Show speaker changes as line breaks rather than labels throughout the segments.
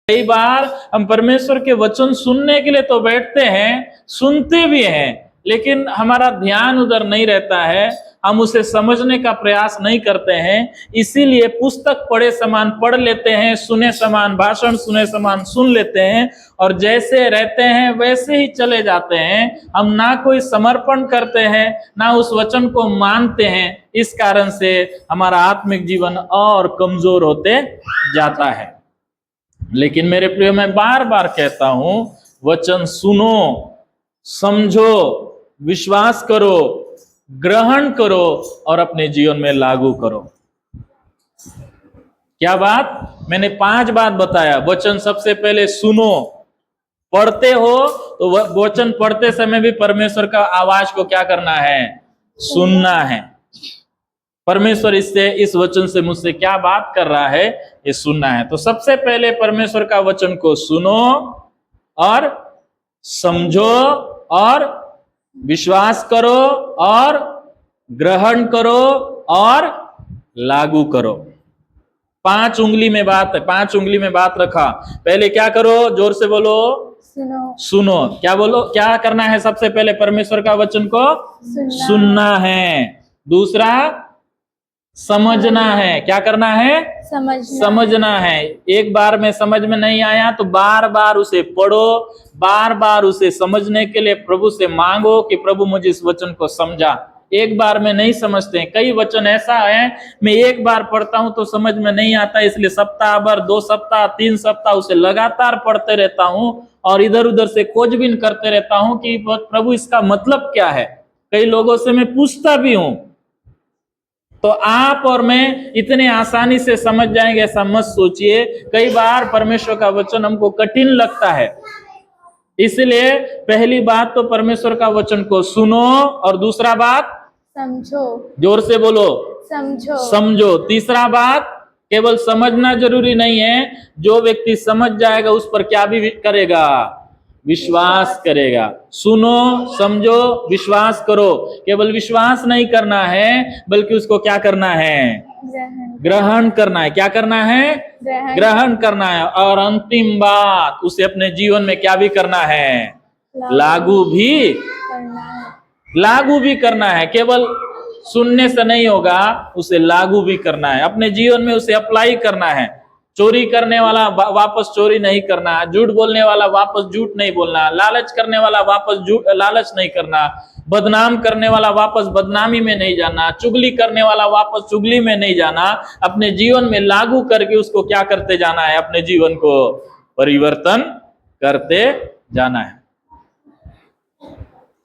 कई बार हम परमेश्वर के वचन सुनने के लिए तो बैठते हैं, सुनते भी हैं, लेकिन हमारा ध्यान उधर नहीं रहता है, हम उसे समझने का प्रयास नहीं करते हैं। इसीलिए पुस्तक पढ़े समान पढ़ लेते हैं, सुने समान भाषण सुने समान सुन लेते हैं और जैसे रहते हैं वैसे ही चले जाते हैं। हम ना कोई समर्पण करते हैं, ना उस वचन को मानते हैं। इस कारण से हमारा आत्मिक जीवन और कमजोर होते जाता है। लेकिन मेरे प्रिय, मैं बार बार कहता हूं, वचन सुनो, समझो, विश्वास करो, ग्रहण करो और अपने जीवन में लागू करो। क्या बात? मैंने 5 बात बताया। वचन सबसे पहले सुनो, पढ़ते हो तो वचन पढ़ते समय भी परमेश्वर का आवाज को क्या करना है? सुनना है। परमेश्वर इस वचन से मुझसे क्या बात कर रहा है, ये सुनना है। तो सबसे पहले परमेश्वर का वचन को सुनो और समझो और विश्वास करो और ग्रहण करो और लागू करो। 5 उंगली में बात है, 5 उंगली में बात रखा। पहले क्या करो? जोर से बोलो, सुनो। क्या बोलो? क्या करना है? सबसे पहले परमेश्वर का वचन को सुनना है। दूसरा, समझना है। क्या करना है? समझना है। एक बार में समझ में नहीं आया तो बार बार उसे पढ़ो, बार बार उसे समझने के लिए प्रभु से मांगो कि प्रभु मुझे इस वचन को समझा। एक बार में नहीं समझते हैं। कई वचन ऐसा है, मैं एक बार पढ़ता हूं तो समझ में नहीं आता, इसलिए सप्ताह भर, 2 सप्ताह, 3 सप्ताह उसे लगातार पढ़ते रहता हूं और इधर उधर से खोजबीन करते रहता हूं कि प्रभु इसका मतलब क्या है। कई लोगों से मैं पूछता भी हूं। तो आप और मैं इतने आसानी से समझ जाएंगे ऐसा मत सोचिए। कई बार परमेश्वर का वचन हमको कठिन लगता है। इसलिए पहली बात तो परमेश्वर का वचन को सुनो और दूसरा बात
समझो।
जोर से बोलो, समझो। तीसरा बात, केवल समझना जरूरी नहीं है, जो व्यक्ति समझ जाएगा उस पर क्या भी करेगा? विश्वास करेगा। सुनो, समझो, विश्वास करो। केवल विश्वास नहीं करना है, बल्कि उसको क्या करना है? ग्रहण करना है। क्या करना है? ग्रहण करना है। और अंतिम बात, उसे अपने जीवन में क्या भी करना है? लागू भी करना है। केवल सुनने से नहीं होगा, उसे लागू भी करना है। अपने जीवन में उसे अप्लाई करना है। चोरी करने वाला वापस चोरी नहीं करना, झूठ बोलने वाला वापस झूठ नहीं बोलना, लालच करने वाला वापस लालच नहीं करना, बदनाम करने वाला वापस बदनामी में नहीं जाना, चुगली करने वाला वापस चुगली में नहीं जाना। अपने जीवन में लागू करके उसको क्या करते जाना है? अपने जीवन को परिवर्तन करते जाना है।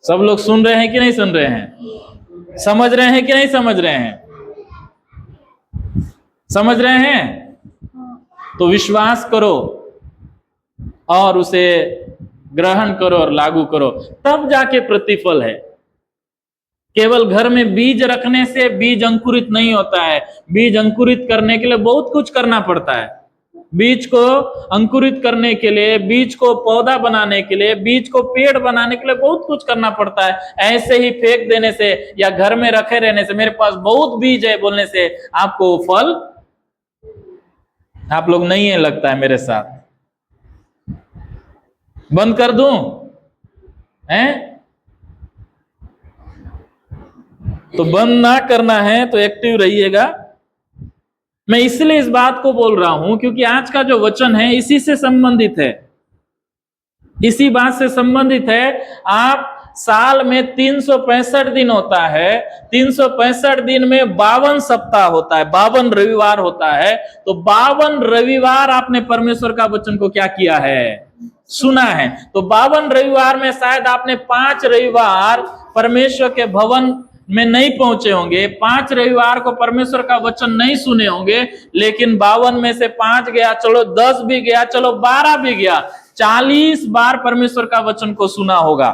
सब लोग सुन रहे हैं कि नहीं सुन रहे हैं? समझ रहे हैं कि नहीं समझ रहे हैं? समझ रहे हैं? तो विश्वास करो और उसे ग्रहण करो और लागू करो, तब जाके प्रतिफल है। केवल घर में बीज रखने से बीज अंकुरित नहीं होता है। बीज अंकुरित करने के लिए बहुत कुछ करना पड़ता है। बीज को अंकुरित करने के लिए, बीज को पौधा बनाने के लिए, बीज को पेड़ बनाने के लिए बहुत कुछ करना पड़ता है। ऐसे ही फेंक देने से या घर में रखे रहने से, मेरे पास बहुत बीज है बोलने से आपको फल, आप लोग नहीं है लगता है मेरे साथ। बंद कर दूं? हैं? तो बंद ना करना है तो एक्टिव रहिएगा। मैं इसलिए इस बात को बोल रहा हूं क्योंकि आज का जो वचन है इसी से संबंधित है, इसी बात से संबंधित है। आप साल में 365 दिन होता है, 365 दिन में 52 सप्ताह होता है, 52 रविवार होता है। तो 52 रविवार आपने परमेश्वर का वचन को क्या किया है? सुना है। तो 52 रविवार में शायद आपने 5 रविवार परमेश्वर के भवन में नहीं पहुंचे होंगे, 5 रविवार को परमेश्वर का वचन नहीं सुने होंगे, लेकिन 52 में से 5 गया, चलो 10 भी गया, चलो 12 भी गया, 40 बार परमेश्वर का वचन को सुना होगा।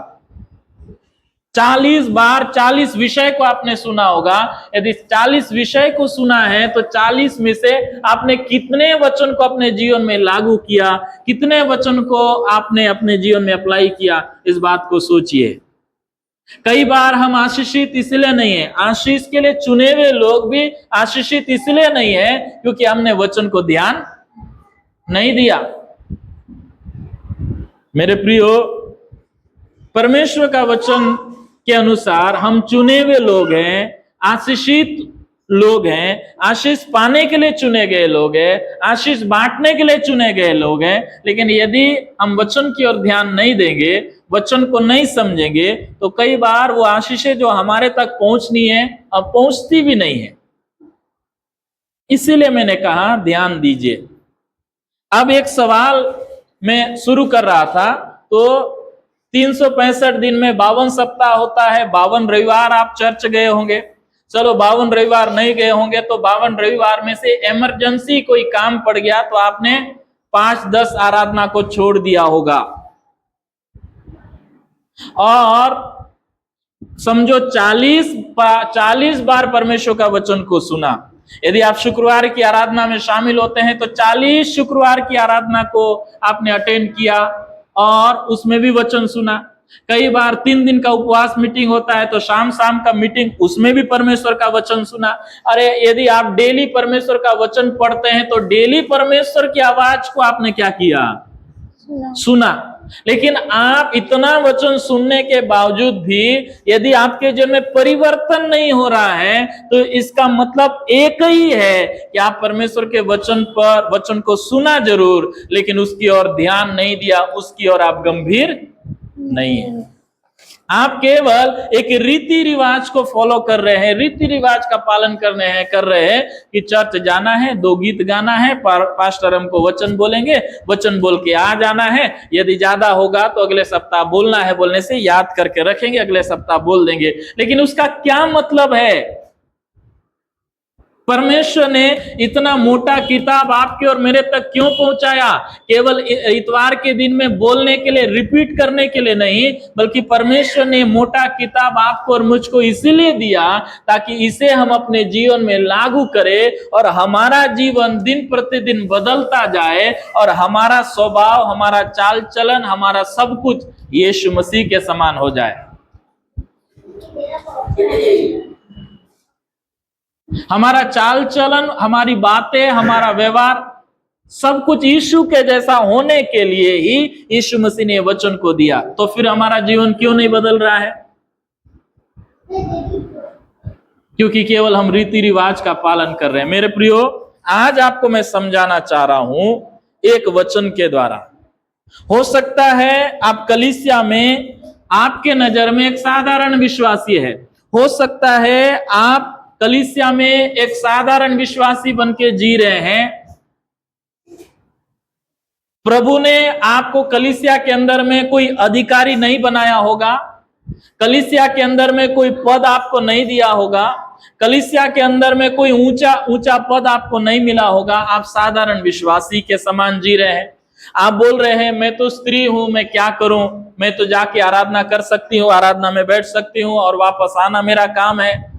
40 बार 40 विषय को आपने सुना होगा। यदि 40 विषय को सुना है तो 40 में से आपने कितने वचन को अपने जीवन में लागू किया, कितने वचन को आपने अपने जीवन में अप्लाई किया, इस बात को सोचिए। कई बार हम आशीषित इसलिए नहीं है, आशीष के लिए चुने हुए लोग भी आशीषित इसलिए नहीं है क्योंकि हमने वचन को ध्यान नहीं दिया। मेरे प्रियो, परमेश्वर का वचन के अनुसार हम चुने हुए लोग हैं, आशीषित लोग हैं, आशीष पाने के लिए चुने गए लोग हैं, आशीष बांटने के लिए चुने गए लोग हैं। लेकिन यदि हम वचन की ओर ध्यान नहीं देंगे, वचन को नहीं समझेंगे, तो कई बार वो आशीषें जो हमारे तक पहुंचनी है अब पहुंचती भी नहीं है। इसीलिए मैंने कहा ध्यान दीजिए। अब एक सवाल मैं शुरू कर रहा था, तो 365 दिन में 52 सप्ताह होता है, 52 रविवार आप चर्च गए होंगे। चलो 52 रविवार नहीं गए होंगे तो 52 रविवार में से इमरजेंसी कोई काम पड़ गया तो आपने 5-10 आराधना को छोड़ दिया होगा, और समझो 40 बार परमेश्वर का वचन को सुना। यदि आप शुक्रवार की आराधना में शामिल होते हैं तो 40 शुक्रवार की आराधना को आपने अटेंड किया और उसमें भी वचन सुना। कई बार 3 दिन का उपवास मीटिंग होता है तो शाम का मीटिंग, उसमें भी परमेश्वर का वचन सुना। अरे यदि आप डेली परमेश्वर का वचन पढ़ते हैं तो डेली परमेश्वर की आवाज को आपने क्या किया? सुना। लेकिन आप इतना वचन सुनने के बावजूद भी यदि आपके जीवन में परिवर्तन नहीं हो रहा है तो इसका मतलब एक ही है कि आप परमेश्वर के वचन को सुना जरूर, लेकिन उसकी ओर ध्यान नहीं दिया, उसकी ओर आप गंभीर नहीं है। आप केवल एक रीति रिवाज को फॉलो कर रहे हैं, रीति रिवाज का पालन कर रहे हैं कि चर्च जाना है, 2 गीत गाना है, पास्टर हमको वचन बोलेंगे, वचन बोल के आ जाना है। यदि ज्यादा होगा तो अगले सप्ताह बोलना है, बोलने से याद करके रखेंगे, अगले सप्ताह बोल देंगे। लेकिन उसका क्या मतलब है? परमेश्वर ने इतना मोटा किताब आपके और मेरे तक क्यों पहुंचाया? केवल इतवार के दिन में बोलने के लिए, रिपीट करने के लिए नहीं, बल्कि परमेश्वर ने मोटा किताब आपको और मुझको इसीलिए दिया ताकि इसे हम अपने जीवन में लागू करें और हमारा जीवन दिन प्रतिदिन बदलता जाए और हमारा स्वभाव, हमारा चाल चलन, हमारा सब कुछ यीशु मसीह के समान हो जाए। हमारा चाल चलन, हमारी बातें, हमारा व्यवहार, सब कुछ यीशु के जैसा होने के लिए ही यीशु मसीह ने वचन को दिया। तो फिर हमारा जीवन क्यों नहीं बदल रहा है? क्योंकि केवल हम रीति रिवाज का पालन कर रहे हैं। मेरे प्रियो, आज आपको मैं समझाना चाह रहा हूं एक वचन के द्वारा। हो सकता है आप कलीसिया में, आपके नजर में एक साधारण विश्वासी है, हो सकता है आप कलीसिया में एक साधारण विश्वासी बनके जी रहे हैं। प्रभु ने आपको कलीसिया के अंदर में कोई अधिकारी नहीं बनाया होगा, कलीसिया के अंदर में कोई पद आपको नहीं दिया होगा, कलीसिया के अंदर में कोई ऊंचा पद आपको नहीं मिला होगा। आप साधारण विश्वासी के समान जी रहे हैं। आप बोल रहे हैं मैं तो स्त्री हूं, मैं क्या करूं, मैं तो जाके आराधना कर सकती हूँ, आराधना में बैठ सकती हूँ और वापस आना मेरा काम है।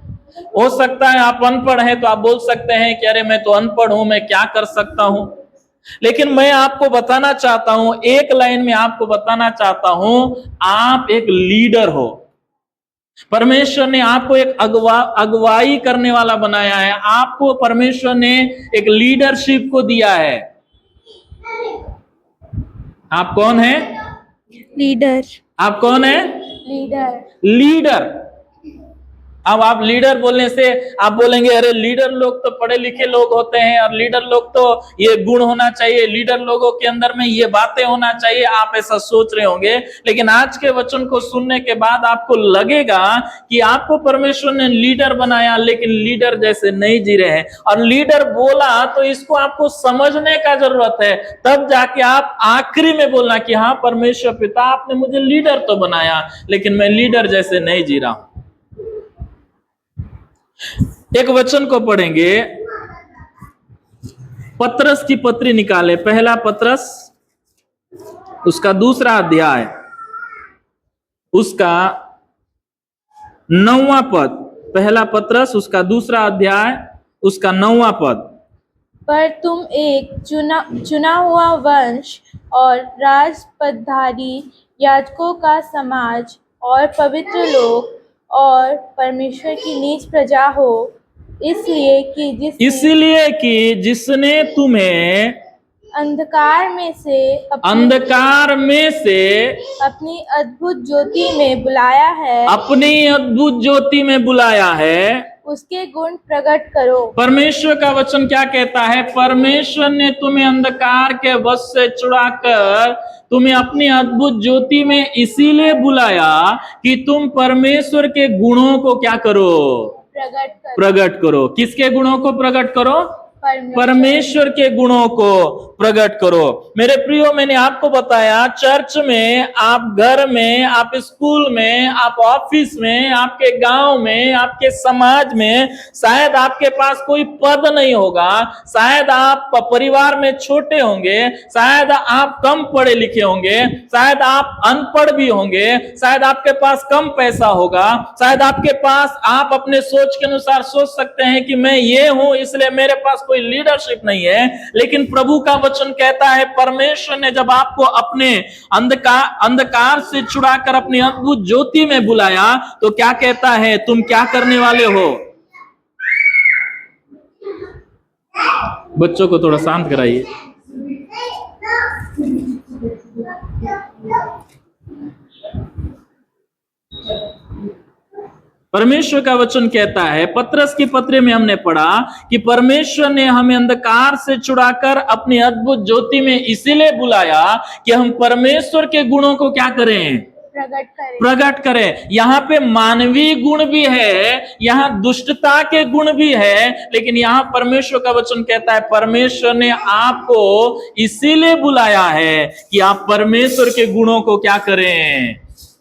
हो सकता है आप अनपढ़ हैं तो आप बोल सकते हैं कि अरे मैं तो अनपढ़ हूं, मैं क्या कर सकता हूं। लेकिन मैं आपको बताना चाहता हूं, एक लाइन में आपको बताना चाहता हूं, आप एक लीडर हो। परमेश्वर ने आपको एक अगुवाई करने वाला बनाया है। आपको परमेश्वर ने एक लीडरशिप को दिया है। आप कौन है?
लीडर।
आप कौन है? लीडर। अब आप लीडर बोलने से आप बोलेंगे अरे लीडर लोग तो पढ़े लिखे लोग होते हैं और लीडर लोग तो ये गुण होना चाहिए, लीडर लोगों के अंदर में ये बातें होना चाहिए, आप ऐसा सोच रहे होंगे। लेकिन आज के वचन को सुनने के बाद आपको लगेगा कि आपको परमेश्वर ने लीडर बनाया लेकिन लीडर जैसे नहीं जी रहे हैं। और लीडर बोला तो इसको आपको समझने का जरूरत है, तब जाके आप आखिरी में बोलना कि हाँ परमेश्वर पिता आपने मुझे लीडर तो बनाया लेकिन मैं लीडर जैसे नहीं जी रहा हूं। एक वचन को पढ़ेंगे, पतरस की पत्री निकाले, पहला पतरस उसका 2 अध्याय, उसका 9वां पद। पहला पतरस उसका 2 अध्याय, उसका 9वां पद।
पर तुम एक चुना हुआ वंश और राजपदधारी याजकों का समाज और पवित्र लोग और परमेश्वर की नीच प्रजा हो, इसलिए कि जिसने तुम्हें अंधकार में से
अंधकार में से
अपनी अद्भुत ज्योति में बुलाया है,
अपनी अद्भुत ज्योति में बुलाया है।
उसके गुण प्रकट करो।
परमेश्वर का वचन क्या कहता है? परमेश्वर ने तुम्हें अंधकार के वश से छुड़ाकर तुम्हें अपनी अद्भुत ज्योति में इसीलिए बुलाया कि तुम परमेश्वर के गुणों को क्या करो?
प्रकट करो।
प्रकट करो। किसके गुणों को प्रकट करो? परमेश्वर के गुणों को प्रकट करो। मेरे प्रियो, मैंने आपको बताया, चर्च में, आप घर में, आप स्कूल में, आप ऑफिस में, आपके गांव में, आपके समाज में शायद आपके पास कोई पद नहीं होगा, शायद आप परिवार में छोटे होंगे, शायद आप कम पढ़े लिखे होंगे, शायद आप अनपढ़ भी होंगे, शायद आपके पास कम पैसा होगा, शायद आपके पास, आप अपने सोच के अनुसार सोच सकते हैं कि मैं ये हूं इसलिए मेरे पास कोई लीडरशिप नहीं है। लेकिन प्रभु का वचन कहता है, परमेश्वर ने जब आपको अपने अंधकार से छुड़ाकर अपनी अद्भुत ज्योति में बुलाया तो क्या कहता है? तुम क्या करने वाले हो? बच्चों को थोड़ा शांत कराइए। परमेश्वर का वचन कहता है, पत्रस की पत्री में हमने पढ़ा कि परमेश्वर ने हमें अंधकार से छुड़ाकर अपनी अद्भुत ज्योति में इसीलिए बुलाया कि हम परमेश्वर के गुणों को क्या करें? प्रकट करें। यहाँ पे मानवीय गुण भी है, यहाँ दुष्टता के गुण भी है, लेकिन यहाँ परमेश्वर का वचन कहता है परमेश्वर ने आपको इसीलिए बुलाया है कि आप परमेश्वर के गुणों को क्या करें?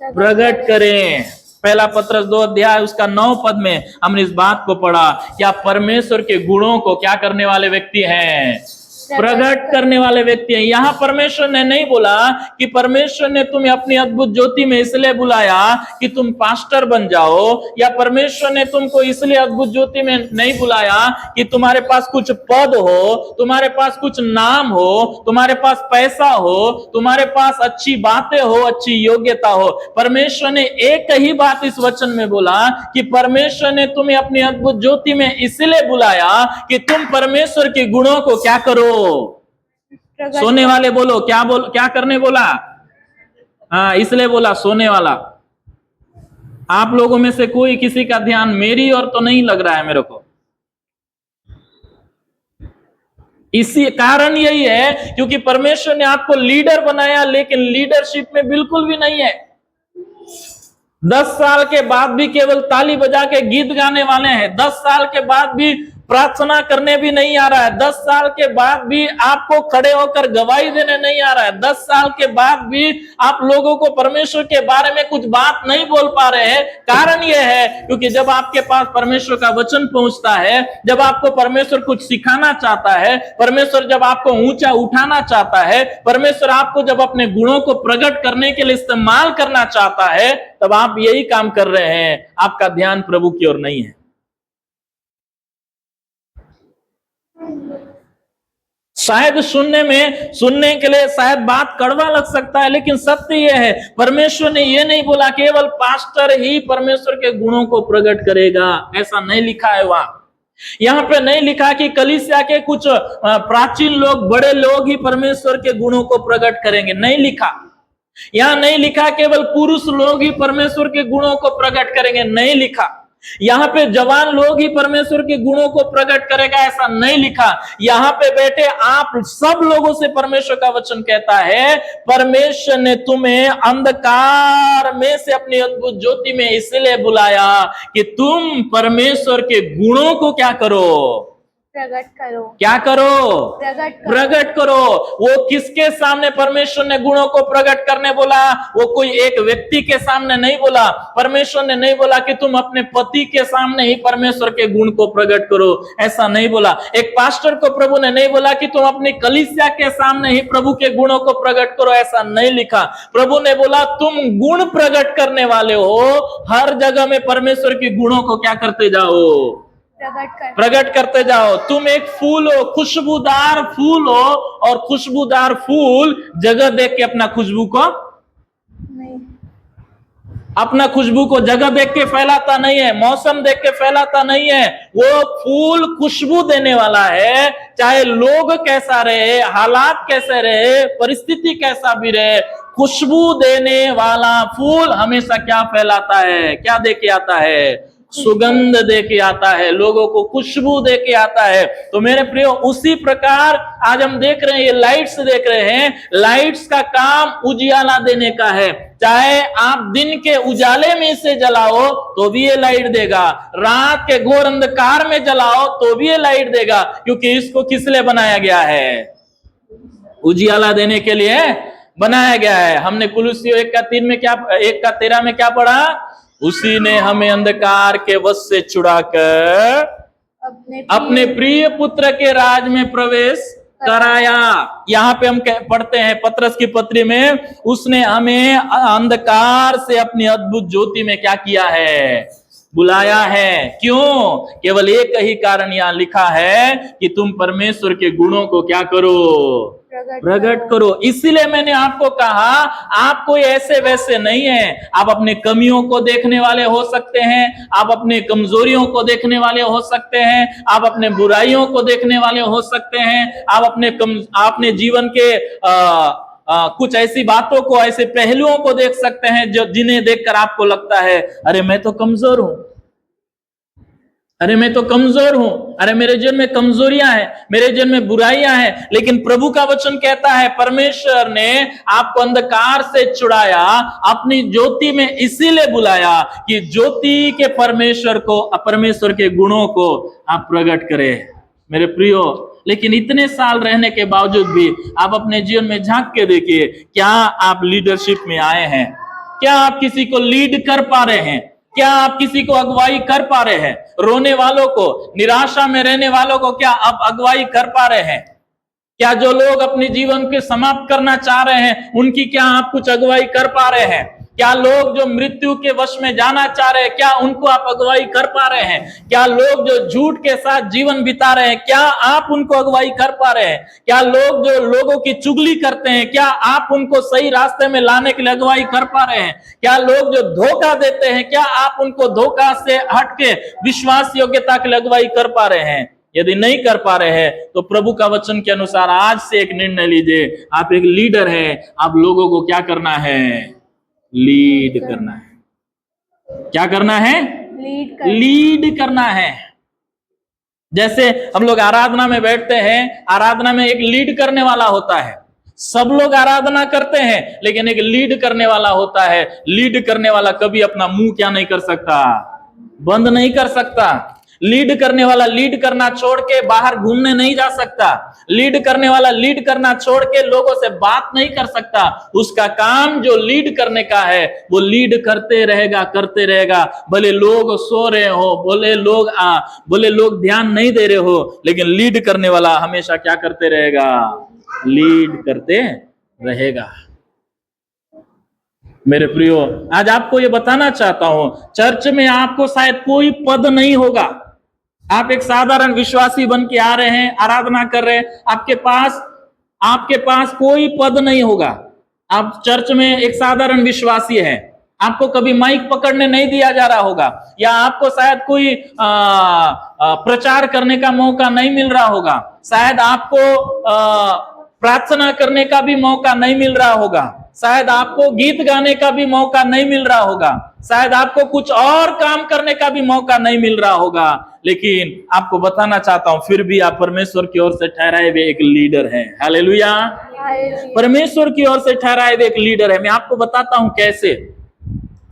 प्रकट करें। पहला पत्रस 2 अध्याय उसका 9 पद में हमने इस बात को पढ़ा कि आप परमेश्वर के गुणों को क्या करने वाले व्यक्ति हैं? प्रकट करने वाले व्यक्ति हैं। यहाँ परमेश्वर ने नहीं बोला कि परमेश्वर ने तुम्हें अपनी अद्भुत ज्योति में इसलिए बुलाया कि तुम पास्टर बन जाओ, या परमेश्वर ने तुमको इसलिए अद्भुत ज्योति में नहीं बुलाया कि तुम्हारे पास कुछ पद हो, तुम्हारे पास कुछ नाम हो, तुम्हारे पास पैसा हो, तुम्हारे पास अच्छी बातें हो, अच्छी योग्यता हो। परमेश्वर ने एक ही बात इस वचन में बोला कि परमेश्वर ने तुम्हें अपनी अद्भुत ज्योति में इसलिए बुलाया कि तुम परमेश्वर के गुणों को क्या करो? सोने वाले बोलो, क्या करने बोला? हाँ, इसलिए बोला सोने वाला। आप लोगों में से कोई, किसी का ध्यान मेरी ओर तो नहीं लग रहा है मेरे को। इसी कारण यही है क्योंकि परमेश्वर ने आपको लीडर बनाया, लेकिन लीडरशिप में बिल्कुल भी नहीं है। 10 साल के बाद भी केवल ताली बजा के गीत गाने वाले हैं। 10 साल के बाद भी प्रार्थना करने भी नहीं आ रहा है। 10 साल के बाद भी आपको खड़े होकर गवाही देने नहीं आ रहा है। 10 साल के बाद भी आप लोगों को परमेश्वर के बारे में कुछ बात नहीं बोल पा रहे हैं। कारण यह है क्योंकि जब आपके पास परमेश्वर का वचन पहुंचता है, जब आपको परमेश्वर कुछ सिखाना चाहता है, परमेश्वर जब आपको ऊंचा उठाना चाहता है, परमेश्वर आपको जब अपने गुणों को प्रकट करने के लिए इस्तेमाल करना चाहता है, तब आप यही काम कर रहे हैं। आपका ध्यान प्रभु की ओर नहीं है। शायद सुनने के लिए शायद बात कड़वा लग सकता है, लेकिन सत्य यह है, परमेश्वर ने यह नहीं बोला केवल पास्टर ही परमेश्वर के गुणों को प्रकट करेगा। ऐसा नहीं लिखा है वहां। यहां पे नहीं लिखा कि कलीसिया के कुछ प्राचीन लोग, बड़े लोग ही परमेश्वर के गुणों को प्रकट करेंगे। नहीं लिखा। यहां नहीं लिखा केवल पुरुष लोग ही परमेश्वर के गुणों को प्रकट करेंगे। नहीं लिखा। यहाँ पे जवान लोग ही परमेश्वर के गुणों को प्रकट करेगा, ऐसा नहीं लिखा। यहाँ पे बैठे आप सब लोगों से परमेश्वर का वचन कहता है, परमेश्वर ने तुम्हें अंधकार में से अपनी अद्भुत ज्योति में इसलिए बुलाया कि तुम परमेश्वर के गुणों को क्या करो?
प्रकट करो।
क्या करो? प्रकट करो। वो किसके सामने परमेश्वर ने गुणों को प्रकट करने बोला? वो कोई एक व्यक्ति के सामने नहीं बोला। परमेश्वर ने नहीं बोला कि तुम अपने पति के सामने ही परमेश्वर के गुण को प्रकट करो, ऐसा नहीं बोला। एक पास्टर को प्रभु ने नहीं बोला कि तुम अपनी कलीसिया के सामने ही प्रभु के गुणों को प्रकट करो, ऐसा नहीं लिखा। प्रभु ने बोला तुम गुण प्रकट करने वाले हो, हर जगह में परमेश्वर के गुणों को क्या करते जाओ? प्रकट करते जाओ। तुम एक फूल हो, खुशबूदार फूल हो, और खुशबूदार फूल जगह देख के अपना खुशबू को नहीं, अपना खुशबू को जगह देख के फैलाता नहीं है, मौसम देख के फैलाता नहीं है। वो फूल खुशबू देने वाला है, चाहे लोग कैसा रहे, हालात कैसे रहे, परिस्थिति कैसा भी रहे, खुशबू देने वाला फूल हमेशा क्या फैलाता है, क्या दे के आता है? सुगंध दे के आता है, लोगों को खुशबू दे के आता है। तो मेरे प्रियो, उसी प्रकार आज हम देख रहे हैं, ये लाइट्स देख रहे हैं, लाइट्स का काम उजियाला देने का है। चाहे आप दिन के उजाले में इसे जलाओ तो भी ये लाइट देगा, रात के घोर अंधकार में जलाओ तो भी ये लाइट देगा, क्योंकि इसको किस लिए बनाया गया है? उजियाला देने के लिए बनाया गया है। हमने कुलुस्सियों 1:13 में क्या पढ़ा? उसी ने हमें अंधकार के वश से छुड़ाकर अपने प्रिय पुत्र के राज में प्रवेश कराया। यहाँ पे हम पढ़ते हैं पतरस की पत्री में, उसने हमें अंधकार से अपनी अद्भुत ज्योति में क्या किया है? बुलाया है। क्यों? केवल एक ही कारण यहाँ लिखा है कि तुम परमेश्वर के गुणों को क्या करो? प्रकट करो। इसीलिए मैंने आपको कहा, आप कोई ऐसे वैसे नहीं है। आप अपने कमियों को देखने वाले हो सकते हैं, आप अपने कमजोरियों को देखने वाले हो सकते हैं, आप अपने बुराइयों को देखने वाले हो सकते हैं, आप अपने जीवन के कुछ ऐसी बातों को, ऐसे पहलुओं को देख सकते हैं जो जिन्हें देखकर आपको लगता है अरे मैं तो कमजोर हूं, अरे मैं तो कमजोर हूं, अरे मेरे जीवन में कमजोरियां हैं, मेरे जीवन में बुराइयां हैं। लेकिन प्रभु का वचन कहता है परमेश्वर ने आपको अंधकार से छुड़ाया, अपनी ज्योति में इसीलिए बुलाया कि ज्योति के परमेश्वर के गुणों को आप प्रकट करें। मेरे प्रियो, लेकिन इतने साल रहने के बावजूद भी आप अपने जीवन में झांक के देखिए, क्या आप लीडरशिप में आए हैं? क्या आप किसी को लीड कर पा रहे हैं? क्या आप किसी को अगुवाई कर पा रहे हैं? रोने वालों को, निराशा में रहने वालों को क्या आप अगुवाई कर पा रहे हैं? क्या जो लोग अपने जीवन के समाप्त करना चाह रहे हैं, उनकी क्या आप कुछ अगुवाई कर पा रहे हैं? क्या लोग जो मृत्यु के वश में जाना चाह रहे हैं, क्या उनको आप अगुवाई कर पा रहे हैं? क्या लोग जो झूठ के साथ जीवन बिता रहे हैं, क्या आप उनको अगुवाई कर पा रहे हैं? क्या लोग जो लोगों की चुगली करते हैं, क्या आप उनको सही रास्ते में लाने के लिए अगुवाई कर पा रहे हैं? क्या लोग जो धोखा देते हैं, क्या आप उनको धोखा से हटके विश्वास योग्यता के लिए अगुवाई कर पा रहे हैं? यदि नहीं कर पा रहे हैं तो प्रभु का वचन के अनुसार आज से एक निर्णय लीजिए, आप एक लीडर हैं, आप लोगों को क्या करना है? लीड करना है। क्या करना है? लीड करना है। जैसे हम लोग आराधना में बैठते हैं, आराधना में एक लीड करने वाला होता है। सब लोग आराधना करते हैं, लेकिन एक लीड करने वाला होता है। लीड करने वाला कभी अपना मुंह क्या नहीं कर सकता? बंद नहीं कर सकता। लीड करने वाला लीड करना छोड़ के बाहर घूमने नहीं जा सकता। लीड करने वाला लीड करना छोड़ के लोगों से बात नहीं कर सकता। उसका काम जो लीड करने का है वो लीड करते रहेगा, भले लोग सो रहे हो, बोले लोग ध्यान नहीं दे रहे हो, लेकिन लीड करने वाला हमेशा क्या करते रहेगा? लीड करते रहेगा। मेरे प्रियो, आज आपको ये बताना चाहता हूं, चर्च में आपको शायद कोई पद नहीं होगा। आप एक साधारण विश्वासी बन के आ रहे हैं, आराधना कर रहे हैं, आपके पास कोई पद नहीं होगा। आप चर्च में एक साधारण विश्वासी हैं, आपको कभी माइक पकड़ने नहीं दिया जा रहा होगा, या आपको शायद कोई प्रचार करने का मौका नहीं मिल रहा होगा, शायद आपको प्रार्थना करने का भी मौका नहीं मिल रहा होगा, शायद आपको गीत गाने का भी मौका नहीं मिल रहा होगा, शायद आपको कुछ और काम करने का भी मौका नहीं मिल रहा होगा। लेकिन आपको बताना चाहता हूं, फिर भी आप परमेश्वर की ओर से ठहराए हुए एक लीडर हैं। हालेलुया। परमेश्वर की ओर से ठहराए हुए एक लीडर है। मैं आपको बताता हूं कैसे।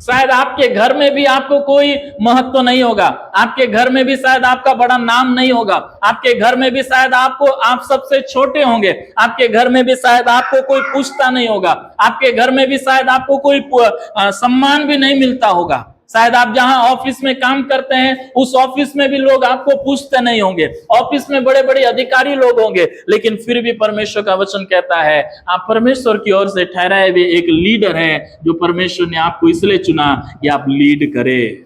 शायद आपके घर में भी आपको कोई महत्व नहीं होगा, आपके घर में भी शायद आपका बड़ा नाम नहीं होगा, आपके घर में भी शायद आप सबसे छोटे होंगे, आपके घर में भी शायद आपको कोई पूछता नहीं होगा, आपके घर में भी शायद आपको कोई सम्मान भी नहीं मिलता होगा। शायद आप जहां ऑफिस में काम करते हैं, उस ऑफिस में भी लोग आपको पूछते नहीं होंगे, ऑफिस में बड़े बड़े अधिकारी लोग होंगे, लेकिन फिर भी परमेश्वर का वचन कहता है आप परमेश्वर की ओर से ठहराए हुए एक लीडर हैं, जो परमेश्वर ने आपको इसलिए चुना कि आप लीड करें।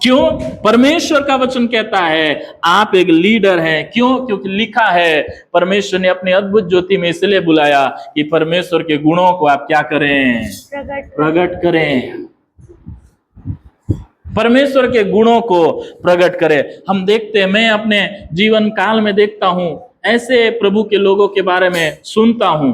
क्यों? परमेश्वर का वचन कहता है आप एक लीडर हैं। क्यों? क्योंकि लिखा है परमेश्वर ने अपनी अद्भुत ज्योति में इसलिए बुलाया कि परमेश्वर के गुणों को आप क्या करें? प्रकट करें। परमेश्वर के गुणों को प्रकट करें। हम देखते हैं, मैं अपने जीवन काल में देखता हूं, ऐसे प्रभु के लोगों के बारे में सुनता हूं,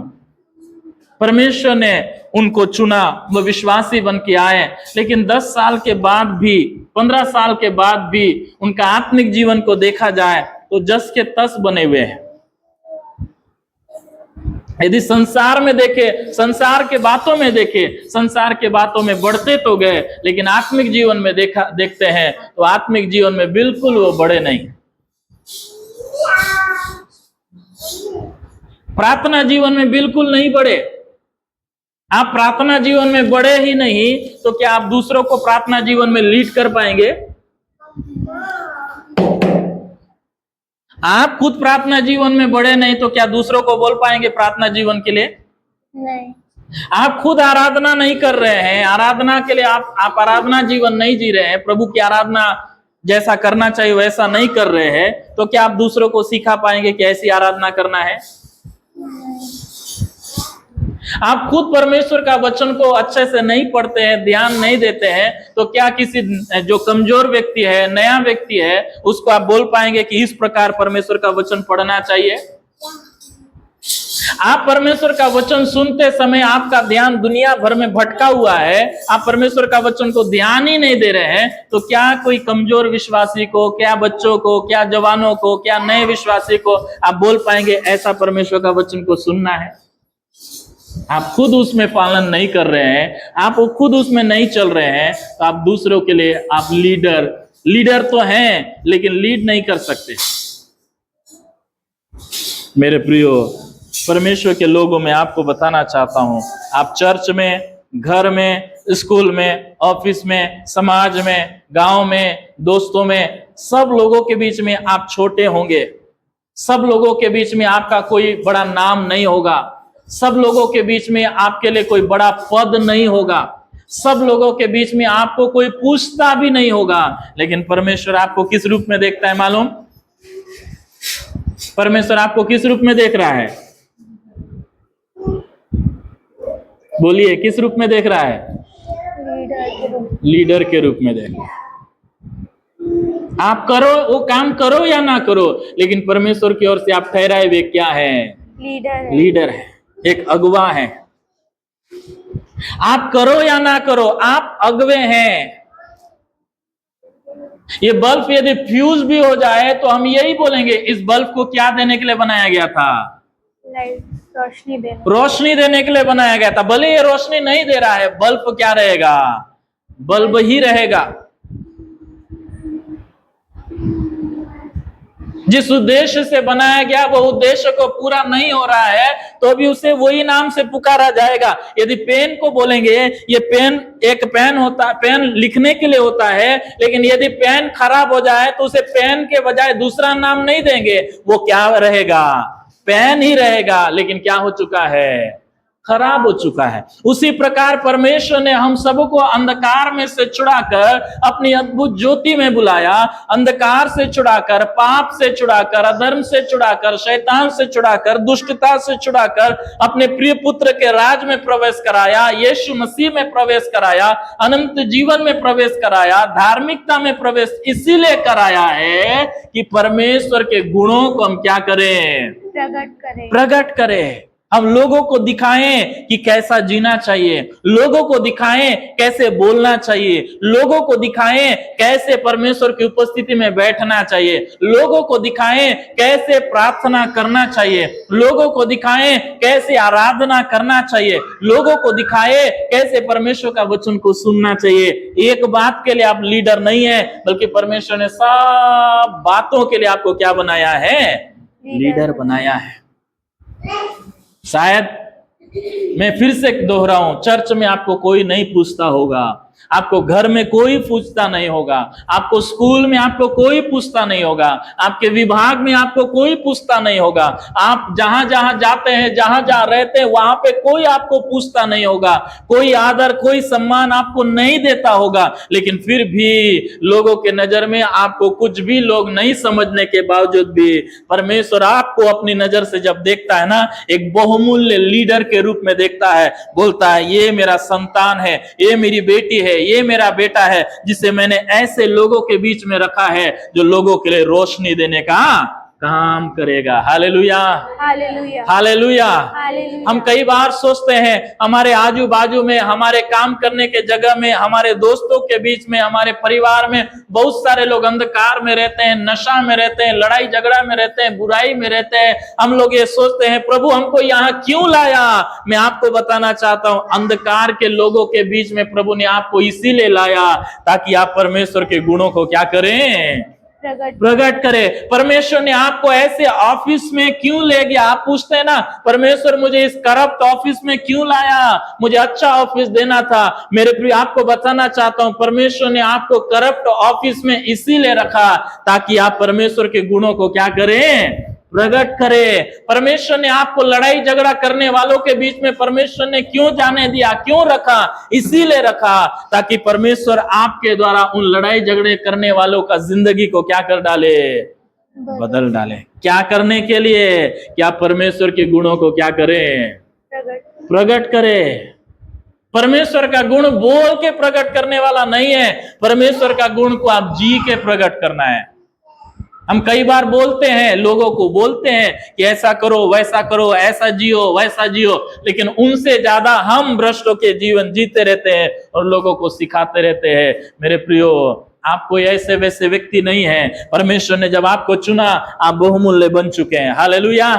परमेश्वर ने उनको चुना, वो विश्वासी बन के आए, लेकिन 10 साल के बाद भी, 15 साल के बाद भी उनका आत्मिक जीवन को देखा जाए तो जस के तस बने हुए हैं। यदि संसार में देखे, संसार के बातों में देखे, संसार के बातों में बढ़ते तो गए, लेकिन आत्मिक जीवन में देखते हैं तो आत्मिक जीवन में बिल्कुल वो बढ़े नहीं। प्रार्थना जीवन में बिल्कुल नहीं बढ़े। आप प्रार्थना जीवन में बढ़े ही नहीं तो क्या आप दूसरों को प्रार्थना जीवन में लीड कर पाएंगे? आप खुद प्रार्थना जीवन में बढ़े नहीं तो क्या दूसरों को बोल पाएंगे प्रार्थना जीवन के लिए?
नहीं।
आप खुद आराधना नहीं कर रहे हैं, आराधना के लिए आप आराधना जीवन नहीं जी रहे हैं, प्रभु की आराधना जैसा करना चाहिए वैसा नहीं कर रहे हैं, तो क्या आप दूसरों को सिखा पाएंगे कि ऐसी आराधना करना है? आप खुद परमेश्वर का वचन को अच्छे से नहीं पढ़ते हैं, ध्यान नहीं देते हैं, तो क्या किसी जो कमजोर व्यक्ति है, नया व्यक्ति है, उसको आप बोल पाएंगे कि इस प्रकार परमेश्वर का वचन पढ़ना चाहिए? आप परमेश्वर का वचन सुनते समय आपका ध्यान दुनिया भर में भटका हुआ है, आप परमेश्वर का वचन को ध्यान ही नहीं दे रहे हैं, तो क्या कोई कमजोर विश्वासी को, क्या बच्चों को, क्या जवानों को, क्या नए विश्वासी को आप बोल पाएंगे ऐसा परमेश्वर का वचन को सुनना है? आप खुद उसमें पालन नहीं कर रहे हैं, आप खुद उसमें नहीं चल रहे हैं, तो आप दूसरों के लिए आप लीडर तो हैं लेकिन लीड नहीं कर सकते। मेरे प्रियो, परमेश्वर के लोगों में आपको बताना चाहता हूं, आप चर्च में, घर में, स्कूल में, ऑफिस में, समाज में, गांव में, दोस्तों में, सब लोगों के बीच में आप छोटे होंगे, सब लोगों के बीच में आपका कोई बड़ा नाम नहीं होगा, सब लोगों के बीच में आपके लिए कोई बड़ा पद नहीं होगा, सब लोगों के बीच में आपको कोई पूछता भी नहीं होगा, लेकिन परमेश्वर आपको किस रूप में देखता है मालूम? परमेश्वर आपको किस रूप में देख रहा है? बोलिए, किस रूप में देख रहा है? लीडर के रूप में देख रहा है। आप करो, वो काम करो या ना करो, लेकिन परमेश्वर की ओर से आप ठहराए हुए क्या है? लीडर है, एक अगुवा है। आप करो या ना करो, आप अगवे हैं। ये बल्ब यदि फ्यूज भी हो जाए तो हम यही बोलेंगे, इस बल्ब को क्या देने के लिए बनाया गया था? रोशनी देने के लिए बनाया गया था। भले ये रोशनी नहीं दे रहा है, बल्ब क्या रहेगा? बल्ब ही रहेगा। जिस उद्देश्य से बनाया गया वो उद्देश्य को पूरा नहीं हो रहा है तो भी उसे वही नाम से पुकारा जाएगा। यदि पेन को बोलेंगे, ये पेन एक पेन होता, पेन लिखने के लिए होता है, लेकिन यदि पेन खराब हो जाए तो उसे पेन के बजाय दूसरा नाम नहीं देंगे, वो क्या रहेगा? पेन ही रहेगा, लेकिन क्या हो चुका है? खराब हो चुका है। उसी प्रकार परमेश्वर ने हम सबको अंधकार में से छुड़ाकर अपनी अद्भुत ज्योति में बुलाया, अंधकार से छुड़ाकर, पाप से छुड़ाकर, अधर्म से छुड़ाकर, शैतान से छुड़ाकर, दुष्टता से छुड़ाकर अपने प्रिय पुत्र के राज में प्रवेश कराया, यीशु मसीह में प्रवेश कराया, अनंत जीवन में प्रवेश कराया, धार्मिकता में प्रवेश इसीलिए कराया है कि परमेश्वर के गुणों को हम क्या करें? प्रकट करें। हम लोगों को दिखाएं कि कैसा जीना चाहिए, लोगों को दिखाएं कैसे बोलना चाहिए, लोगों को दिखाएं कैसे परमेश्वर की उपस्थिति में बैठना चाहिए, लोगों को दिखाएं कैसे प्रार्थना करना चाहिए, लोगों को दिखाएं कैसे आराधना करना चाहिए, लोगों को दिखाएं कैसे परमेश्वर का वचन को सुनना चाहिए। एक बात के लिए आप लीडर नहीं है, बल्कि परमेश्वर ने सब बातों के लिए आपको क्या बनाया है? लीडर बनाया है। शायद मैं फिर से दोहराऊं, चर्च में आपको कोई नहीं पूछता होगा, आपको घर में कोई पूछता नहीं होगा, आपको स्कूल में आपको कोई पूछता नहीं होगा, आपके विभाग में आपको कोई पूछता नहीं होगा, आप जहां जहां जाते हैं, जहां जहां रहते हैं, वहां पे कोई आपको पूछता नहीं होगा, कोई आदर कोई सम्मान आपको नहीं देता होगा। लेकिन फिर भी लोगों के नजर में आपको कुछ भी लोग नहीं समझने के बावजूद भी परमेश्वर आपको अपनी नजर से जब देखता है ना, एक बहुमूल्य लीडर के रूप में देखता है, बोलता है ये मेरा संतान है, ये मेरी बेटी है, ये मेरा बेटा है, जिसे मैंने ऐसे लोगों के बीच में रखा है जो लोगों के लिए रोशनी देने का काम करेगा। Hallelujah,
hallelujah,
hallelujah.
हालेलुया।
हम कई बार सोचते हैं हमारे आजू बाजू में, हमारे काम करने के जगह में, हमारे दोस्तों के बीच में, हमारे परिवार में बहुत सारे लोग अंधकार में रहते हैं, नशा में रहते हैं, लड़ाई झगड़ा में रहते हैं, बुराई में रहते हैं। हम लोग ये सोचते हैं प्रभु हमको यहाँ क्यों लाया। मैं आपको बताना चाहता हूं, अंधकार के लोगों के बीच में प्रभु ने आपको इसीलिए लाया ताकि आप परमेश्वर के गुणों को क्या करें, प्रकट करे। परमेश्वर ने आपको ऐसे ऑफिस में क्यों ले गया। आप पूछते हैं ना, परमेश्वर मुझे इस करप्ट ऑफिस में क्यों लाया, मुझे अच्छा ऑफिस देना था। मेरे प्रिय, आपको बताना चाहता हूं, परमेश्वर ने आपको करप्ट ऑफिस में इसीलिए रखा ताकि आप परमेश्वर के गुणों को क्या करें, प्रकट करे। परमेश्वर ने आपको लड़ाई झगड़ा करने वालों के बीच में परमेश्वर ने क्यों जाने दिया, क्यों रखा, इसीलिए रखा ताकि परमेश्वर आपके द्वारा उन लड़ाई झगड़े करने वालों का जिंदगी को क्या कर डाले, बदल डाले। क्या करने के लिए, क्या परमेश्वर के गुणों को क्या करें, प्रकट करे। परमेश्वर का गुण बोल के प्रकट करने वाला नहीं है, परमेश्वर का गुण को आप जी के प्रकट करना है। हम कई बार बोलते हैं, लोगों को बोलते हैं कि ऐसा करो, वैसा करो, ऐसा जियो, वैसा जियो, लेकिन उनसे ज्यादा हम भ्रष्टों के जीवन जीते रहते हैं और लोगों को सिखाते रहते हैं। मेरे प्रियो, आप कोई ऐसे वैसे व्यक्ति नहीं है। परमेश्वर ने जब आपको चुना, आप बहुमूल्य बन चुके हैं। हालेलुया।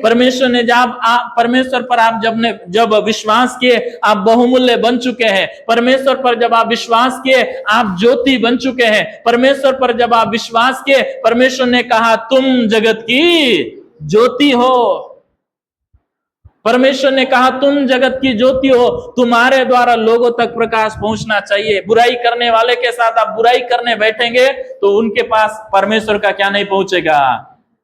परमेश्वर ने जब परमेश्वर पर आप जब विश्वास किए, आप बहुमूल्य बन चुके हैं। परमेश्वर पर जब आप विश्वास किए, आप ज्योति बन चुके हैं। परमेश्वर पर जब आप विश्वास किए, परमेश्वर ने कहा तुम जगत की ज्योति हो। परमेश्वर ने कहा तुम जगत की ज्योति हो, तुम्हारे द्वारा लोगों तक प्रकाश पहुंचना चाहिए। बुराई करने वाले के साथ आप बुराई करने बैठेंगे तो उनके पास परमेश्वर का क्या नहीं पहुंचेगा,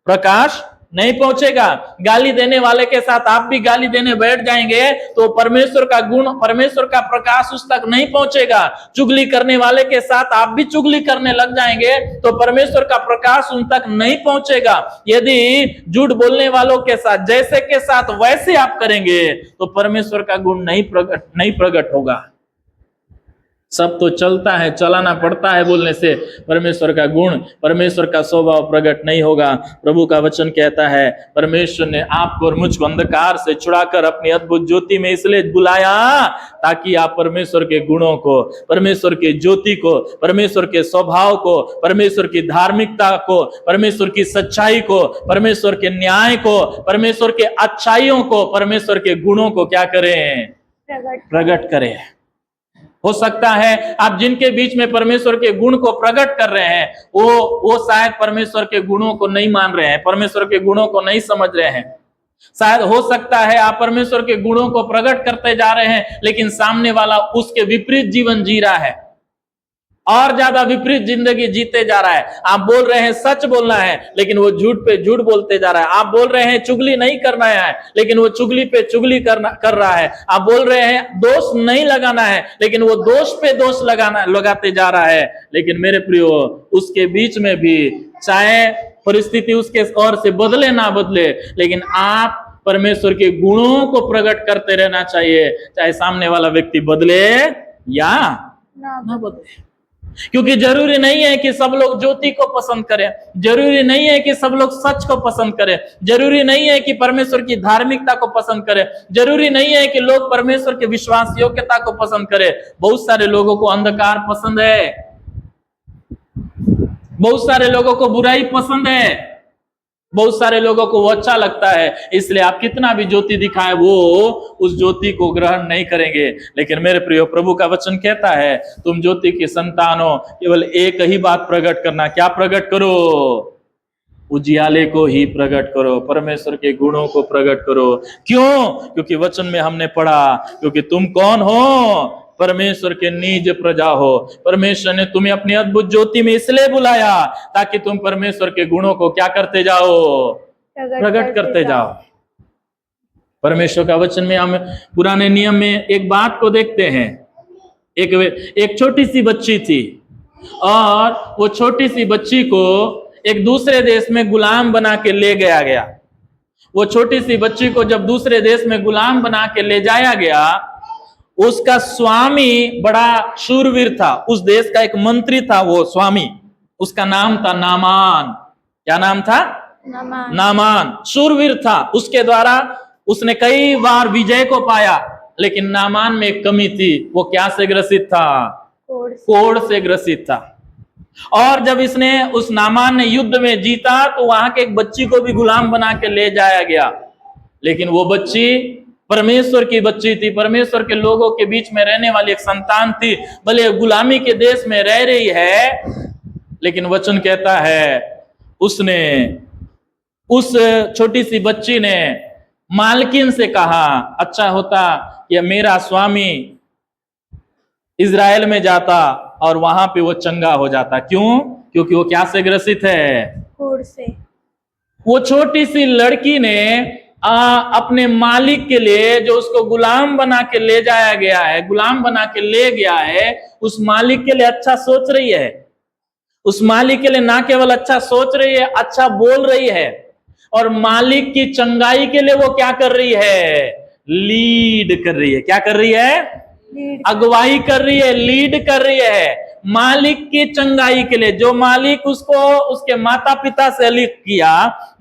प्रकाश नहीं पहुंचेगा। गाली देने वाले के साथ आप भी गाली देने बैठ जाएंगे तो परमेश्वर का गुण, परमेश्वर का प्रकाश उस तक नहीं पहुंचेगा। चुगली करने वाले के साथ आप भी चुगली करने लग जाएंगे तो परमेश्वर का प्रकाश उन तक नहीं पहुंचेगा। यदि झूठ बोलने वालों के साथ जैसे के साथ वैसे आप करेंगे तो परमेश्वर का गुण नहीं प्रकट होगा। सब तो चलता है, चलाना पड़ता है बोलने से, परमेश्वर का गुण, परमेश्वर का स्वभाव प्रकट नहीं होगा। प्रभु का वचन कहता है परमेश्वर ने आपको और मुझको अंधकार से छुड़ाकर अपनी अद्भुत ज्योति में इसलिए बुलाया ताकि आप परमेश्वर के गुणों को, परमेश्वर की ज्योति को, परमेश्वर के स्वभाव को, परमेश्वर की धार्मिकता को, परमेश्वर की सच्चाई को, परमेश्वर के न्याय को, परमेश्वर के अच्छाइयों को, परमेश्वर के गुणों को क्या करें, प्रकट करें। हो सकता है आप जिनके बीच में परमेश्वर के गुण को प्रकट कर रहे हैं वो शायद परमेश्वर के गुणों को नहीं मान रहे हैं, परमेश्वर के गुणों को नहीं समझ रहे हैं। शायद हो सकता है आप परमेश्वर के गुणों को प्रकट करते जा रहे हैं लेकिन सामने वाला उसके विपरीत जीवन जी रहा है और ज्यादा विपरीत जिंदगी जीते जा रहा है। आप बोल रहे हैं सच बोलना है लेकिन वो झूठ पे झूठ बोलते जा रहा है। आप बोल रहे हैं चुगली नहीं करना है लेकिन वो चुगली पे चुगली कर रहा है। आप बोल रहे हैं दोष नहीं लगाना है लेकिन वो दोष पे दोष लगाते जा रहा है। लेकिन मेरे प्रियो, उसके बीच में भी चाहे परिस्थिति उसके ओर से बदले ना बदले, लेकिन आप परमेश्वर के गुणों को प्रकट करते रहना चाहिए, चाहे सामने वाला व्यक्ति बदले या ना बदले। क्योंकि जरूरी नहीं है कि सब लोग ज्योति को पसंद करें, जरूरी नहीं है कि सब लोग सच को पसंद करें, जरूरी नहीं है कि परमेश्वर की धार्मिकता को पसंद करें, जरूरी नहीं है कि लोग परमेश्वर के विश्वास योग्यता को पसंद करें। बहुत सारे लोगों को अंधकार पसंद है, बहुत सारे लोगों को बुराई पसंद है, बहुत सारे लोगों को वो अच्छा लगता है, इसलिए आप कितना भी ज्योति दिखाए वो उस ज्योति को ग्रहण नहीं करेंगे। लेकिन मेरे प्रियो, प्रभु का वचन कहता है तुम ज्योति के संतान हो, केवल एक ही बात प्रकट करना। क्या प्रकट करो? उजियाले को ही प्रकट करो, परमेश्वर के गुणों को प्रकट करो। क्यों? क्योंकि वचन में हमने पढ़ा, क्योंकि तुम कौन हो? परमेश्वर के निज प्रजा हो। परमेश्वर ने तुम्हें अपनी अद्भुत ज्योति में इसलिए बुलाया ताकि तुम परमेश्वर के गुणों को क्या करते जाओ, प्रकट करते जाओ। परमेश्वर का वचन में हम पुराने नियम में एक बात को देखते हैं। एक छोटी सी बच्ची थी और वो छोटी सी बच्ची को एक दूसरे देश में गुलाम बना के ले गया। वो छोटी सी बच्ची को जब दूसरे देश में गुलाम बना के ले जाया गया, उसका स्वामी बड़ा शूरवीर था। उस देश का एक मंत्री था वो स्वामी, उसका नाम था नामान। क्या नाम था? नामान शूरवीर था। उसके द्वारा उसने कई बार विजय को पाया, लेकिन नामान में एक कमी थी। वो क्या से ग्रसित था? कोढ़ से ग्रसित था। और जब उस नामान ने युद्ध में जीता तो वहां के एक बच्ची को भी गुलाम बना के ले जाया गया। लेकिन वो बच्ची परमेश्वर की बच्ची थी, परमेश्वर के लोगों के बीच में रहने वाली एक संतान थी। भले गुलामी के देश में रह रही है, लेकिन वचन कहता है उसने, उस छोटी सी बच्ची ने मालकिन से कहा, अच्छा होता कि मेरा स्वामी इजराइल में जाता और वहां पे वो चंगा हो जाता। क्यों? क्योंकि वो क्या से ग्रसित है? कोढ़ से। वो छोटी सी लड़की ने अपने मालिक के लिए, जो उसको गुलाम बना के ले जाया गया है, गुलाम बना के ले गया है, उस मालिक के लिए अच्छा सोच रही है। उस मालिक के लिए ना केवल अच्छा सोच रही है, अच्छा बोल रही है। और मालिक की चंगाई के लिए वो क्या कर रही है? लीड कर रही है। क्या कर रही है? अगुवाई कर रही है, लीड कर रही है मालिक की चंगाई के लिए। जो मालिक उसको उसके माता पिता से अलग किया,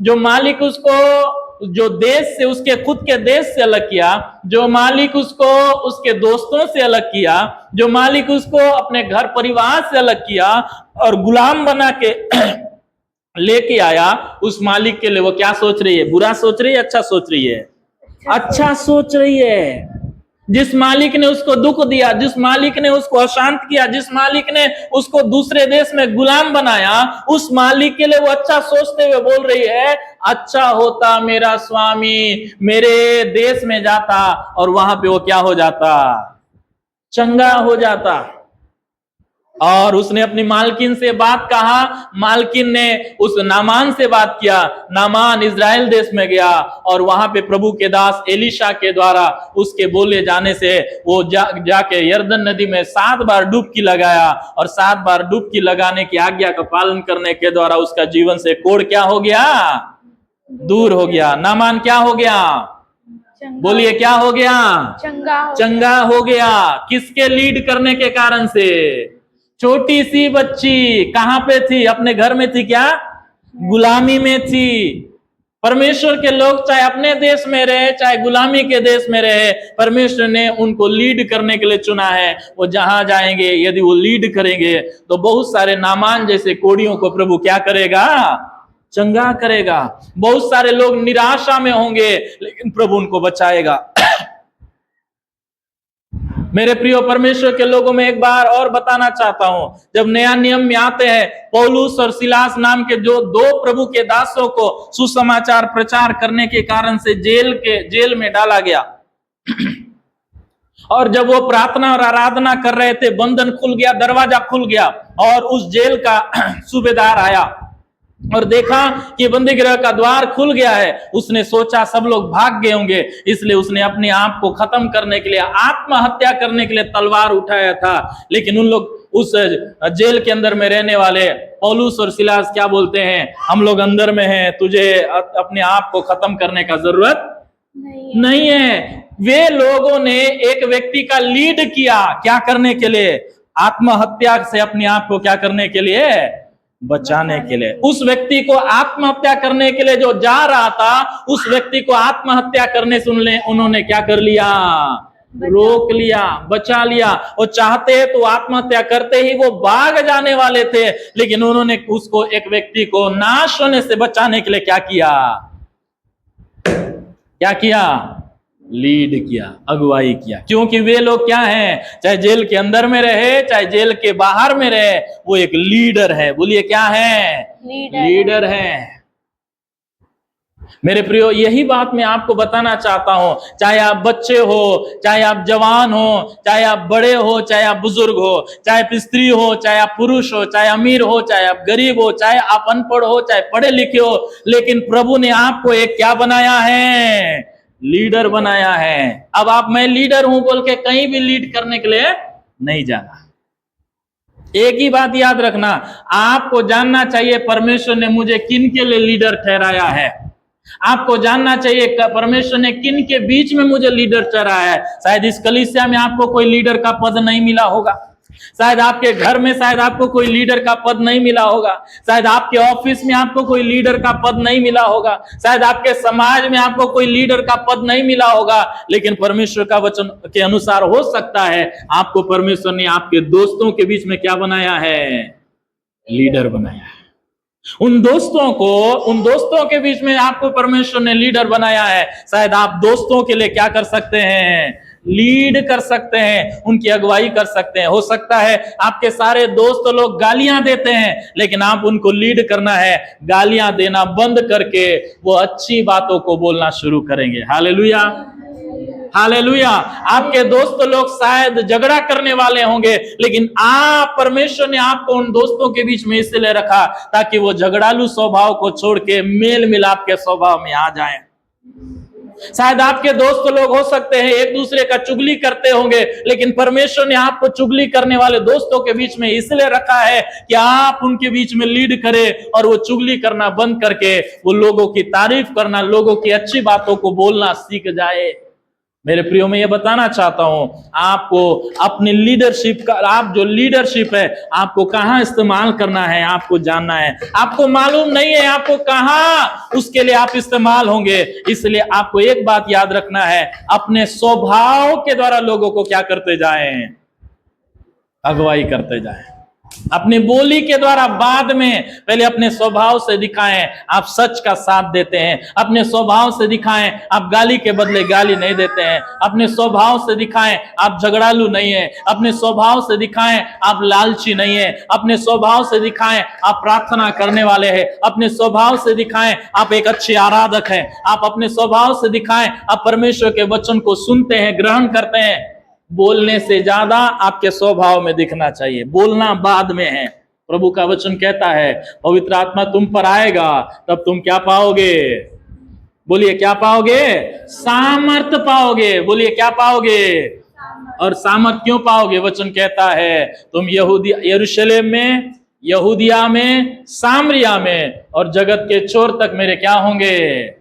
जो मालिक उसको जो देश से, उसके खुद के देश से अलग किया, जो मालिक उसको उसके दोस्तों से अलग किया, जो मालिक उसको अपने घर परिवार से अलग किया और गुलाम बना के लेके आया, उस मालिक के लिए वो क्या सोच रही है? बुरा सोच रही है, अच्छा सोच रही है? अच्छा सोच रही है। जिस मालिक ने उसको दुख दिया, जिस मालिक ने उसको अशांत किया, जिस मालिक ने उसको दूसरे देश में गुलाम बनाया, उस मालिक के लिए वो अच्छा सोचते हुए बोल रही है, अच्छा होता मेरा स्वामी मेरे देश में जाता और वहां पे वो क्या हो जाता? चंगा हो जाता। और उसने अपनी मालकिन से बात कहा, मालकिन ने उस नामान से बात किया। नामान इजराइल देश में गया और वहां पे प्रभु के दास एलिशा के द्वारा उसके बोले जाने से वो जाके यरदन नदी में 7 बार डुबकी लगाया और 7 बार डुबकी लगाने की आज्ञा का पालन करने के द्वारा उसका जीवन से कोढ़ क्या हो गया? दूर हो गया। नामान क्या हो गया? बोलिए क्या हो गया? चंगा हो गया। किसके लीड करने के कारण से? छोटी सी बच्ची कहां पे थी? अपने घर में थी। क्या? गुलामी में थी। परमेश्वर के लोग चाहे अपने देश में रहे, चाहे गुलामी के देश में रहे, परमेश्वर ने उनको लीड करने के लिए चुना है। वो जहां जाएंगे, यदि वो लीड करेंगे तो बहुत सारे नामान जैसे कोढ़ियों को प्रभु क्या करेगा? चंगा करेगा। बहुत सारे लोग निराशा में होंगे, लेकिन प्रभु उनको बचाएगा। मेरे प्रिय परमेश्वर के लोगों में एक बार और बताना चाहता हूं, जब नया नियम में आते हैं, पौलुस और सिलास नाम के जो 2 प्रभु के दासों को सुसमाचार प्रचार करने के कारण से जेल में डाला गया। और जब वो प्रार्थना और आराधना कर रहे थे, बंधन खुल गया, दरवाजा खुल गया और उस जेल का सूबेदार आया और देखा कि बंदी गृह का द्वार खुल गया है। उसने सोचा सब लोग भाग गए होंगे, इसलिए उसने अपने आप को खत्म करने के लिए, आत्महत्या करने के लिए तलवार उठाया था। लेकिन उन लोग, उस जेल के अंदर में रहने वाले पौलुस और सिलास क्या बोलते हैं? हम लोग अंदर में हैं, तुझे अपने आप को खत्म करने का जरूरत नहीं है। वे लोगों ने एक व्यक्ति का लीड किया, क्या करने के लिए? आत्महत्या से अपने आप को क्या करने के लिए? बचाने के लिए। उस व्यक्ति को आत्महत्या करने के लिए जो जा रहा था, उस व्यक्ति को आत्महत्या करने से उन्होंने क्या कर लिया? रोक लिया, बचा लिया। वो चाहते तो आत्महत्या करते ही वो भाग जाने वाले थे, लेकिन उन्होंने उसको, एक व्यक्ति को नाश होने से बचाने के लिए क्या किया? क्या किया? लीड किया, अगुवाई किया। क्योंकि वे लोग क्या हैं? चाहे जेल के अंदर में रहे, चाहे जेल के बाहर में रहे, वो एक लीडर है। बोलिए क्या है? लीडर है। मेरे प्रियो, यही बात मैं आपको बताना चाहता हूं। चाहे आप बच्चे हो, चाहे आप जवान हो, चाहे आप बड़े हो, चाहे आप बुजुर्ग हो, चाहे आप स्त्री हो, चाहे आप पुरुष हो, चाहे अमीर हो, चाहे आप गरीब हो, चाहे आप अनपढ़ हो, चाहे पढ़े लिखे हो, लेकिन प्रभु ने आपको एक क्या बनाया है? लीडर बनाया है। अब आप मैं लीडर हूं बोल के कहीं भी लीड करने के लिए नहीं जाना। एक ही बात याद रखना, आपको जानना चाहिए परमेश्वर ने मुझे किन के लिए लीडर ठहराया है। आपको जानना चाहिए परमेश्वर ने किन के बीच में मुझे लीडर ठहराया है। शायद इस कलीसिया में आपको कोई लीडर का पद नहीं मिला होगा, शायद आपके घर में शायद आपको कोई लीडर का पद नहीं मिला होगा, शायद आपके ऑफिस में आपको कोई लीडर का पद नहीं मिला होगा, शायद आपके समाज में आपको कोई लीडर का पद नहीं मिला होगा, लेकिन परमेश्वर का वचन के अनुसार हो सकता है आपको परमेश्वर ने आपके दोस्तों के बीच में क्या बनाया है? लीडर बनाया है। उन दोस्तों के बीच में आपको परमेश्वर ने लीडर बनाया है। शायद आप दोस्तों के लिए क्या कर सकते हैं? लीड कर सकते हैं, उनकी अगुवाई कर सकते हैं। हो सकता है आपके सारे दोस्त लोग गालियां देते हैं, लेकिन आप उनको लीड करना है। गालियां देना बंद करके वो अच्छी बातों को बोलना शुरू करेंगे। Hallelujah, hallelujah. आपके दोस्त लोग शायद झगड़ा करने वाले होंगे, लेकिन परमेश्वर ने आपको उन दोस्तों के बीच में इसलिए रखा ताकि वो झगड़ालू स्वभाव को छोड़ के मेल मिलाप के स्वभाव में आ जाएं। शायद आपके दोस्त लोग हो सकते हैं एक दूसरे का चुगली करते होंगे, लेकिन परमेश्वर ने आपको चुगली करने वाले दोस्तों के बीच में इसलिए रखा है कि आप उनके बीच में लीड करें और वो चुगली करना बंद करके वो लोगों की तारीफ करना, लोगों की अच्छी बातों को बोलना सीख जाए। मेरे प्रियो, मैं ये बताना चाहता हूं आपको अपनी लीडरशिप का, आप जो लीडरशिप है आपको कहां इस्तेमाल करना है आपको जानना है। आपको मालूम नहीं है आपको कहां उसके लिए आप इस्तेमाल होंगे, इसलिए आपको एक बात याद रखना है, अपने स्वभाव के द्वारा लोगों को क्या करते जाएं? अगुवाई करते जाएं। अपनी बोली के द्वारा बाद में पहले अपने स्वभाव से दिखाएं आप सच का साथ देते हैं। अपने स्वभाव से दिखाएं आप गाली के बदले गाली नहीं देते हैं। अपने स्वभाव से दिखाएं आप झगड़ालू नहीं है। अपने स्वभाव से दिखाएं आप लालची नहीं है। अपने स्वभाव से दिखाएं आप प्रार्थना करने वाले हैं। अपने स्वभाव से दिखाएं आप एक अच्छे आराधक हैं। आप अपने स्वभाव से दिखाएं आप परमेश्वर के वचन को सुनते हैं, ग्रहण करते हैं। बोलने से ज्यादा आपके स्वभाव में दिखना चाहिए, बोलना बाद में है। प्रभु का वचन कहता है पवित्र आत्मा तुम पर आएगा तब तुम क्या पाओगे? बोलिए क्या पाओगे? सामर्थ पाओगे। बोलिए क्या पाओगे? और सामर्थ क्यों पाओगे? वचन कहता है तुम यरूशलेम में, यहूदिया में, सामरिया में और जगत के छोर तक मेरे क्या होंगे?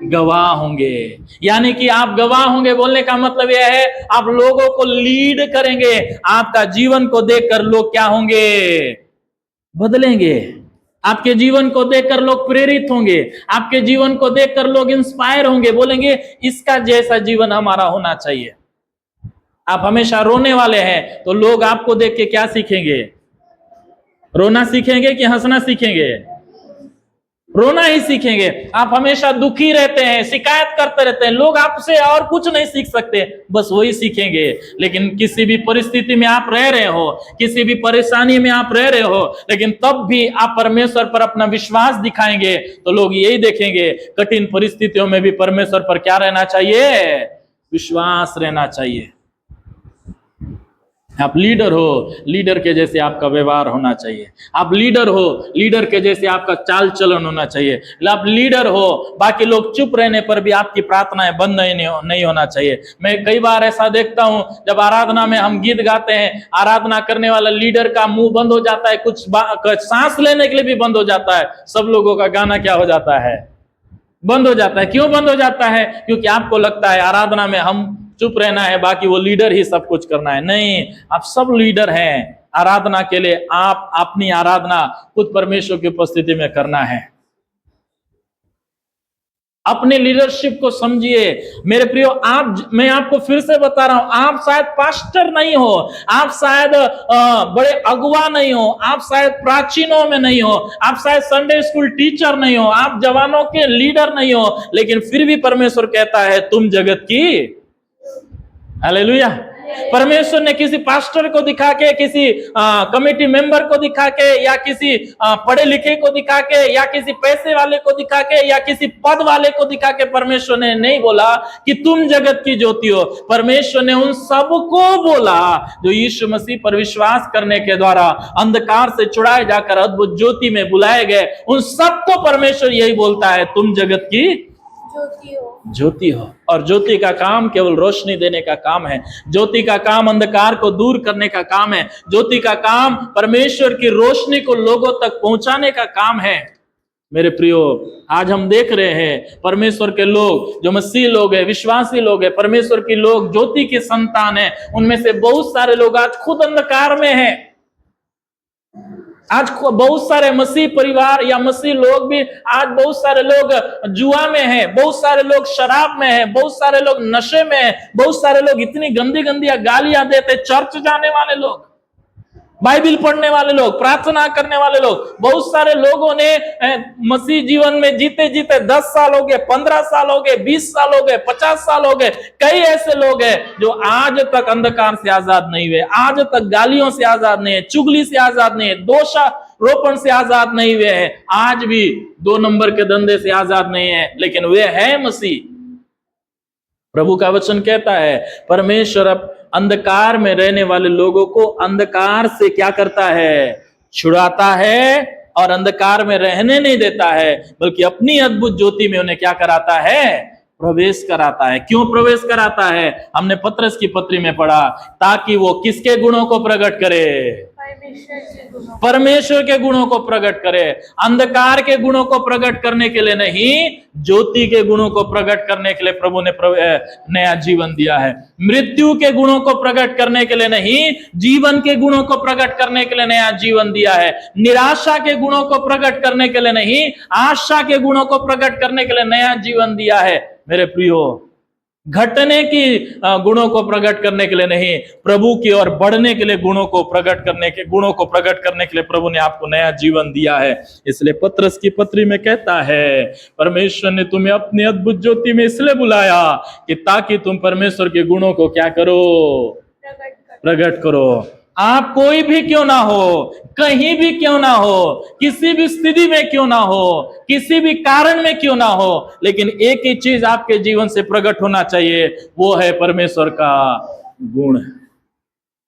गवाह होंगे। यानी कि आप गवाह होंगे बोलने का मतलब यह है आप लोगों को लीड करेंगे। आपका जीवन को देखकर लोग क्या होंगे? बदलेंगे। आपके जीवन को देखकर लोग प्रेरित होंगे। आपके जीवन को देखकर लोग इंस्पायर होंगे, बोलेंगे इसका जैसा जीवन हमारा होना चाहिए। आप हमेशा रोने वाले हैं तो लोग आपको देख के क्या सीखेंगे? रोना सीखेंगे कि हंसना सीखेंगे? रोना ही सीखेंगे। आप हमेशा दुखी रहते हैं, शिकायत करते रहते हैं, लोग आपसे और कुछ नहीं सीख सकते, बस वही सीखेंगे। लेकिन किसी भी परिस्थिति में आप रह रहे हो, किसी भी परेशानी में आप रह रहे हो, लेकिन तब भी आप परमेश्वर पर अपना विश्वास दिखाएंगे तो लोग यही देखेंगे कठिन परिस्थितियों में भी परमेश्वर पर क्या रहना चाहिए? विश्वास रहना चाहिए। आप लीडर हो, लीडर के जैसे आपका व्यवहार होना चाहिए। आप लीडर हो, लीडर के जैसे आपका चाल चलन होना चाहिए। आप लीडर हो, बाकी लोग चुप रहने पर भी आपकी प्रार्थनाएं बंद नहीं होना चाहिए। मैं कई बार ऐसा देखता हूं जब आराधना में हम गीत गाते हैं, आराधना करने वाला लीडर का मुंह बंद हो जाता है, कुछ सांस लेने के लिए भी बंद हो जाता है, सब लोगों का गाना क्या हो जाता है? बंद हो जाता है। क्यों बंद हो जाता है? क्योंकि आपको लगता है आराधना में हम चुप रहना है, बाकी वो लीडर ही सब कुछ करना है। नहीं, आप सब लीडर हैं। आराधना के लिए आप अपनी आराधना खुद परमेश्वर की उपस्थिति में करना है। अपने लीडरशिप को समझिए मेरे प्रियो। मैं आपको फिर से बता रहा हूं, आप शायद पास्टर नहीं हो, आप शायद बड़े अगुवा नहीं हो, आप शायद प्राचीनों में नहीं हो, आप शायद संडे स्कूल टीचर नहीं हो, आप जवानों के लीडर नहीं हो, लेकिन फिर भी परमेश्वर कहता है तुम जगत की, हालेलुया, परमेश्वर ने किसी पास्टर को दिखा के, किसी कमेटी मेंबर को दिखा के, या किसी पढ़े लिखे को दिखा के, या किसी पैसे वाले को दिखा के, या किसी पद वाले को दिखा के परमेश्वर ने नहीं बोला कि तुम जगत की ज्योति हो। परमेश्वर ने उन सबको बोला जो यीशु मसीह पर विश्वास करने के द्वारा अंधकार से छुड़ाए जाकर अद्भुत ज्योति में बुलाए गए, उन सबको परमेश्वर यही बोलता है, तुम जगत की ज्योति हो। और ज्योति का काम केवल रोशनी देने का काम है। ज्योति का काम अंधकार को दूर करने का काम है। ज्योति का काम परमेश्वर की रोशनी को लोगों तक पहुंचाने का काम है। मेरे प्रियो, आज हम देख रहे हैं परमेश्वर के लोग, जो मसीह लोग हैं, विश्वासी लोग हैं, परमेश्वर के लोग, ज्योति की संतान है, उनमें से बहुत सारे लोग आज खुद अंधकार में हैं। आज बहुत सारे मसीह परिवार या मसीह लोग भी, आज बहुत सारे लोग जुआ में हैं, बहुत सारे लोग शराब में हैं, बहुत सारे लोग नशे में हैं, बहुत सारे लोग इतनी गंदी गंदी गालियां देते, चर्च जाने वाले लोग, बाइबिल पढ़ने वाले लोग, प्रार्थना करने वाले लोग, बहुत सारे लोगों ने मसीह जीवन में जीते जीते 10 साल हो गए, 15 साल हो गए, 20 साल हो गए, 50 साल हो गए। कई ऐसे लोग हैं जो आज तक अंधकार से आजाद नहीं हुए, आज तक गालियों से आजाद नहीं है, चुगली से आजाद नहीं है, दोषारोपण से आजाद नहीं हुए हैं, आज भी 2 नंबर के धंधे से आजाद नहीं है, लेकिन वे हैं मसीह। प्रभु का वचन कहता है परमेश्वर अब अंधकार में रहने वाले लोगों को अंधकार से क्या करता है? छुड़ाता है, और अंधकार में रहने नहीं देता है, बल्कि अपनी अद्भुत ज्योति में उन्हें क्या कराता है? प्रवेश कराता है। क्यों प्रवेश कराता है? हमने पत्रस की पत्री में पढ़ा, ताकि वो किसके गुणों को प्रकट करे? परमेश्वर के गुणों को प्रकट करे। अंधकार के गुणों को प्रकट करने के लिए नहीं, ज्योति के गुणों को प्रकट करने के लिए प्रभु ने नया जीवन दिया है। मृत्यु के गुणों को प्रकट करने के लिए नहीं, जीवन के गुणों को प्रकट करने के लिए नया जीवन दिया है। निराशा के गुणों को प्रकट करने के लिए नहीं, आशा के गुणों को प्रकट करने के लिए नया जीवन दिया है। मेरे प्रियो, घटने की गुणों को प्रकट करने के लिए नहीं, प्रभु की ओर बढ़ने के लिए गुणों को प्रकट करने के लिए प्रभु ने आपको नया जीवन दिया है। इसलिए पत्रस की पत्री में कहता है, परमेश्वर ने तुम्हें अपनी अद्भुत ज्योति में इसलिए बुलाया कि ताकि तुम परमेश्वर के गुणों को क्या करो? प्रकट करो। आप कोई भी क्यों ना हो, कहीं भी क्यों ना हो, किसी भी स्थिति में क्यों ना हो, किसी भी कारण में क्यों ना हो, लेकिन एक ही चीज आपके जीवन से प्रकट होना चाहिए, वो है परमेश्वर का गुण।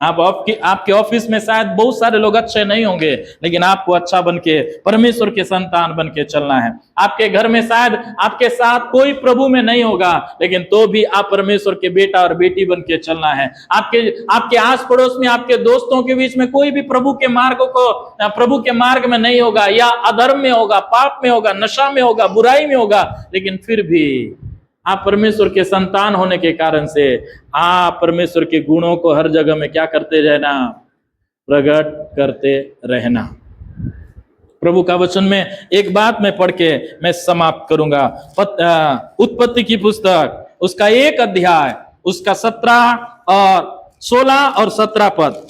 आपके ऑफिस में शायद बहुत सारे लोग अच्छे नहीं होंगे, लेकिन आपको अच्छा बनके, परमेश्वर के संतान बनके चलना है। आपके घर में शायद आपके साथ कोई प्रभु में नहीं होगा, लेकिन तो भी आप परमेश्वर के बेटा और बेटी बनके चलना है। आपके आस पड़ोस में, आपके दोस्तों के बीच में कोई भी प्रभु के मार्ग में नहीं होगा, या अधर्म में होगा, पाप में होगा, नशा में होगा, बुराई में होगा, लेकिन फिर भी आप परमेश्वर के संतान होने के कारण से आप परमेश्वर के गुणों को हर जगह में क्या करते रहना? प्रकट करते रहना। प्रभु का वचन में एक बात मैं पढ़ के मैं समाप्त करूंगा। उत्पत्ति की पुस्तक, उसका 1 अध्याय, उसका 16 और 17 पद,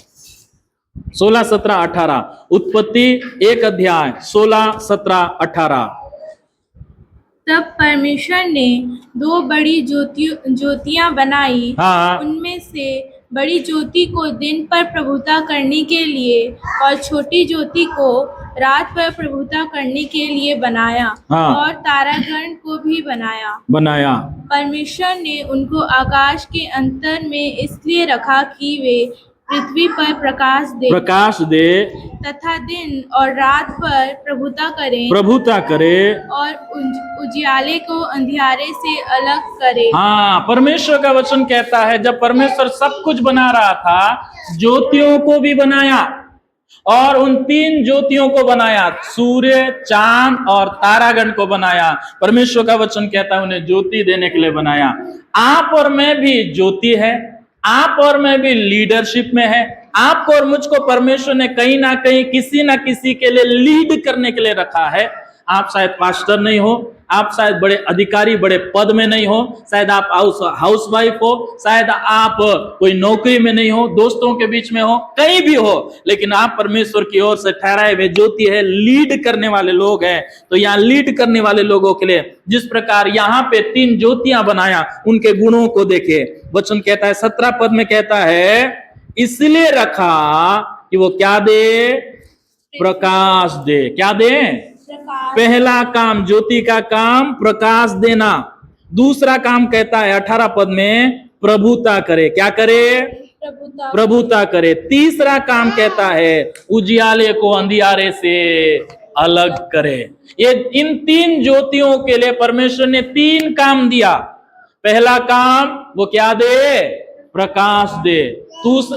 16, 17, 18। उत्पत्ति 1 अध्याय 16, 17, 18।
तब परमेश्वर ने 2 बड़ी ज्योतियां बनाई।
हाँ।
उनमें से बड़ी ज्योति को दिन पर प्रभुता करने के लिए और छोटी ज्योति को रात पर प्रभुता करने के लिए बनाया।
हाँ।
और तारागण को भी बनाया। परमेश्वर ने उनको आकाश के अंतर में इसलिए रखा कि वे पृथ्वी पर प्रकाश दे तथा दिन और रात पर प्रभुता करे और उजियाले को अंधियारे से अलग करे।
हाँ, परमेश्वर का वचन कहता है, जब परमेश्वर सब कुछ बना रहा था, ज्योतियों को भी बनाया, और उन 3 ज्योतियों को बनाया, सूर्य, चांद और तारागण को बनाया। परमेश्वर का वचन कहता है उन्हें ज्योति देने के लिए बनाया। आप और मैं भी ज्योति है, आप और मैं भी लीडरशिप में है। आपको और मुझको परमेश्वर ने कहीं ना कहीं, किसी ना किसी के लिए लीड करने के लिए रखा है। आप शायद पास्टर नहीं हो, आप शायद बड़े अधिकारी बड़े पद में नहीं हो, शायद आप हाउस वाइफ हो, शायद आप कोई नौकरी में नहीं हो, दोस्तों के बीच में हो, कहीं भी हो, लेकिन आप परमेश्वर की ओर से ठहराए हुए ज्योति है, लीड करने वाले लोग हैं। तो यहाँ लीड करने वाले लोगों के लिए जिस प्रकार यहाँ पे 3 ज्योतियां बनाया, उनके गुणों को देखे। वचन कहता है 17 पद में कहता है इसलिए रखा कि वो क्या दे, प्रकाश दे। क्या दे? पहला काम ज्योति का काम प्रकाश देना। दूसरा काम कहता है 18 पद में प्रभुता करे। क्या करे? प्रभुता करे। तीसरा काम कहता है उजियाले को अंधियारे से अलग करे। ये इन 3 ज्योतियों के लिए परमेश्वर ने 3 काम दिया। पहला काम वो क्या दे? प्रकाश दे।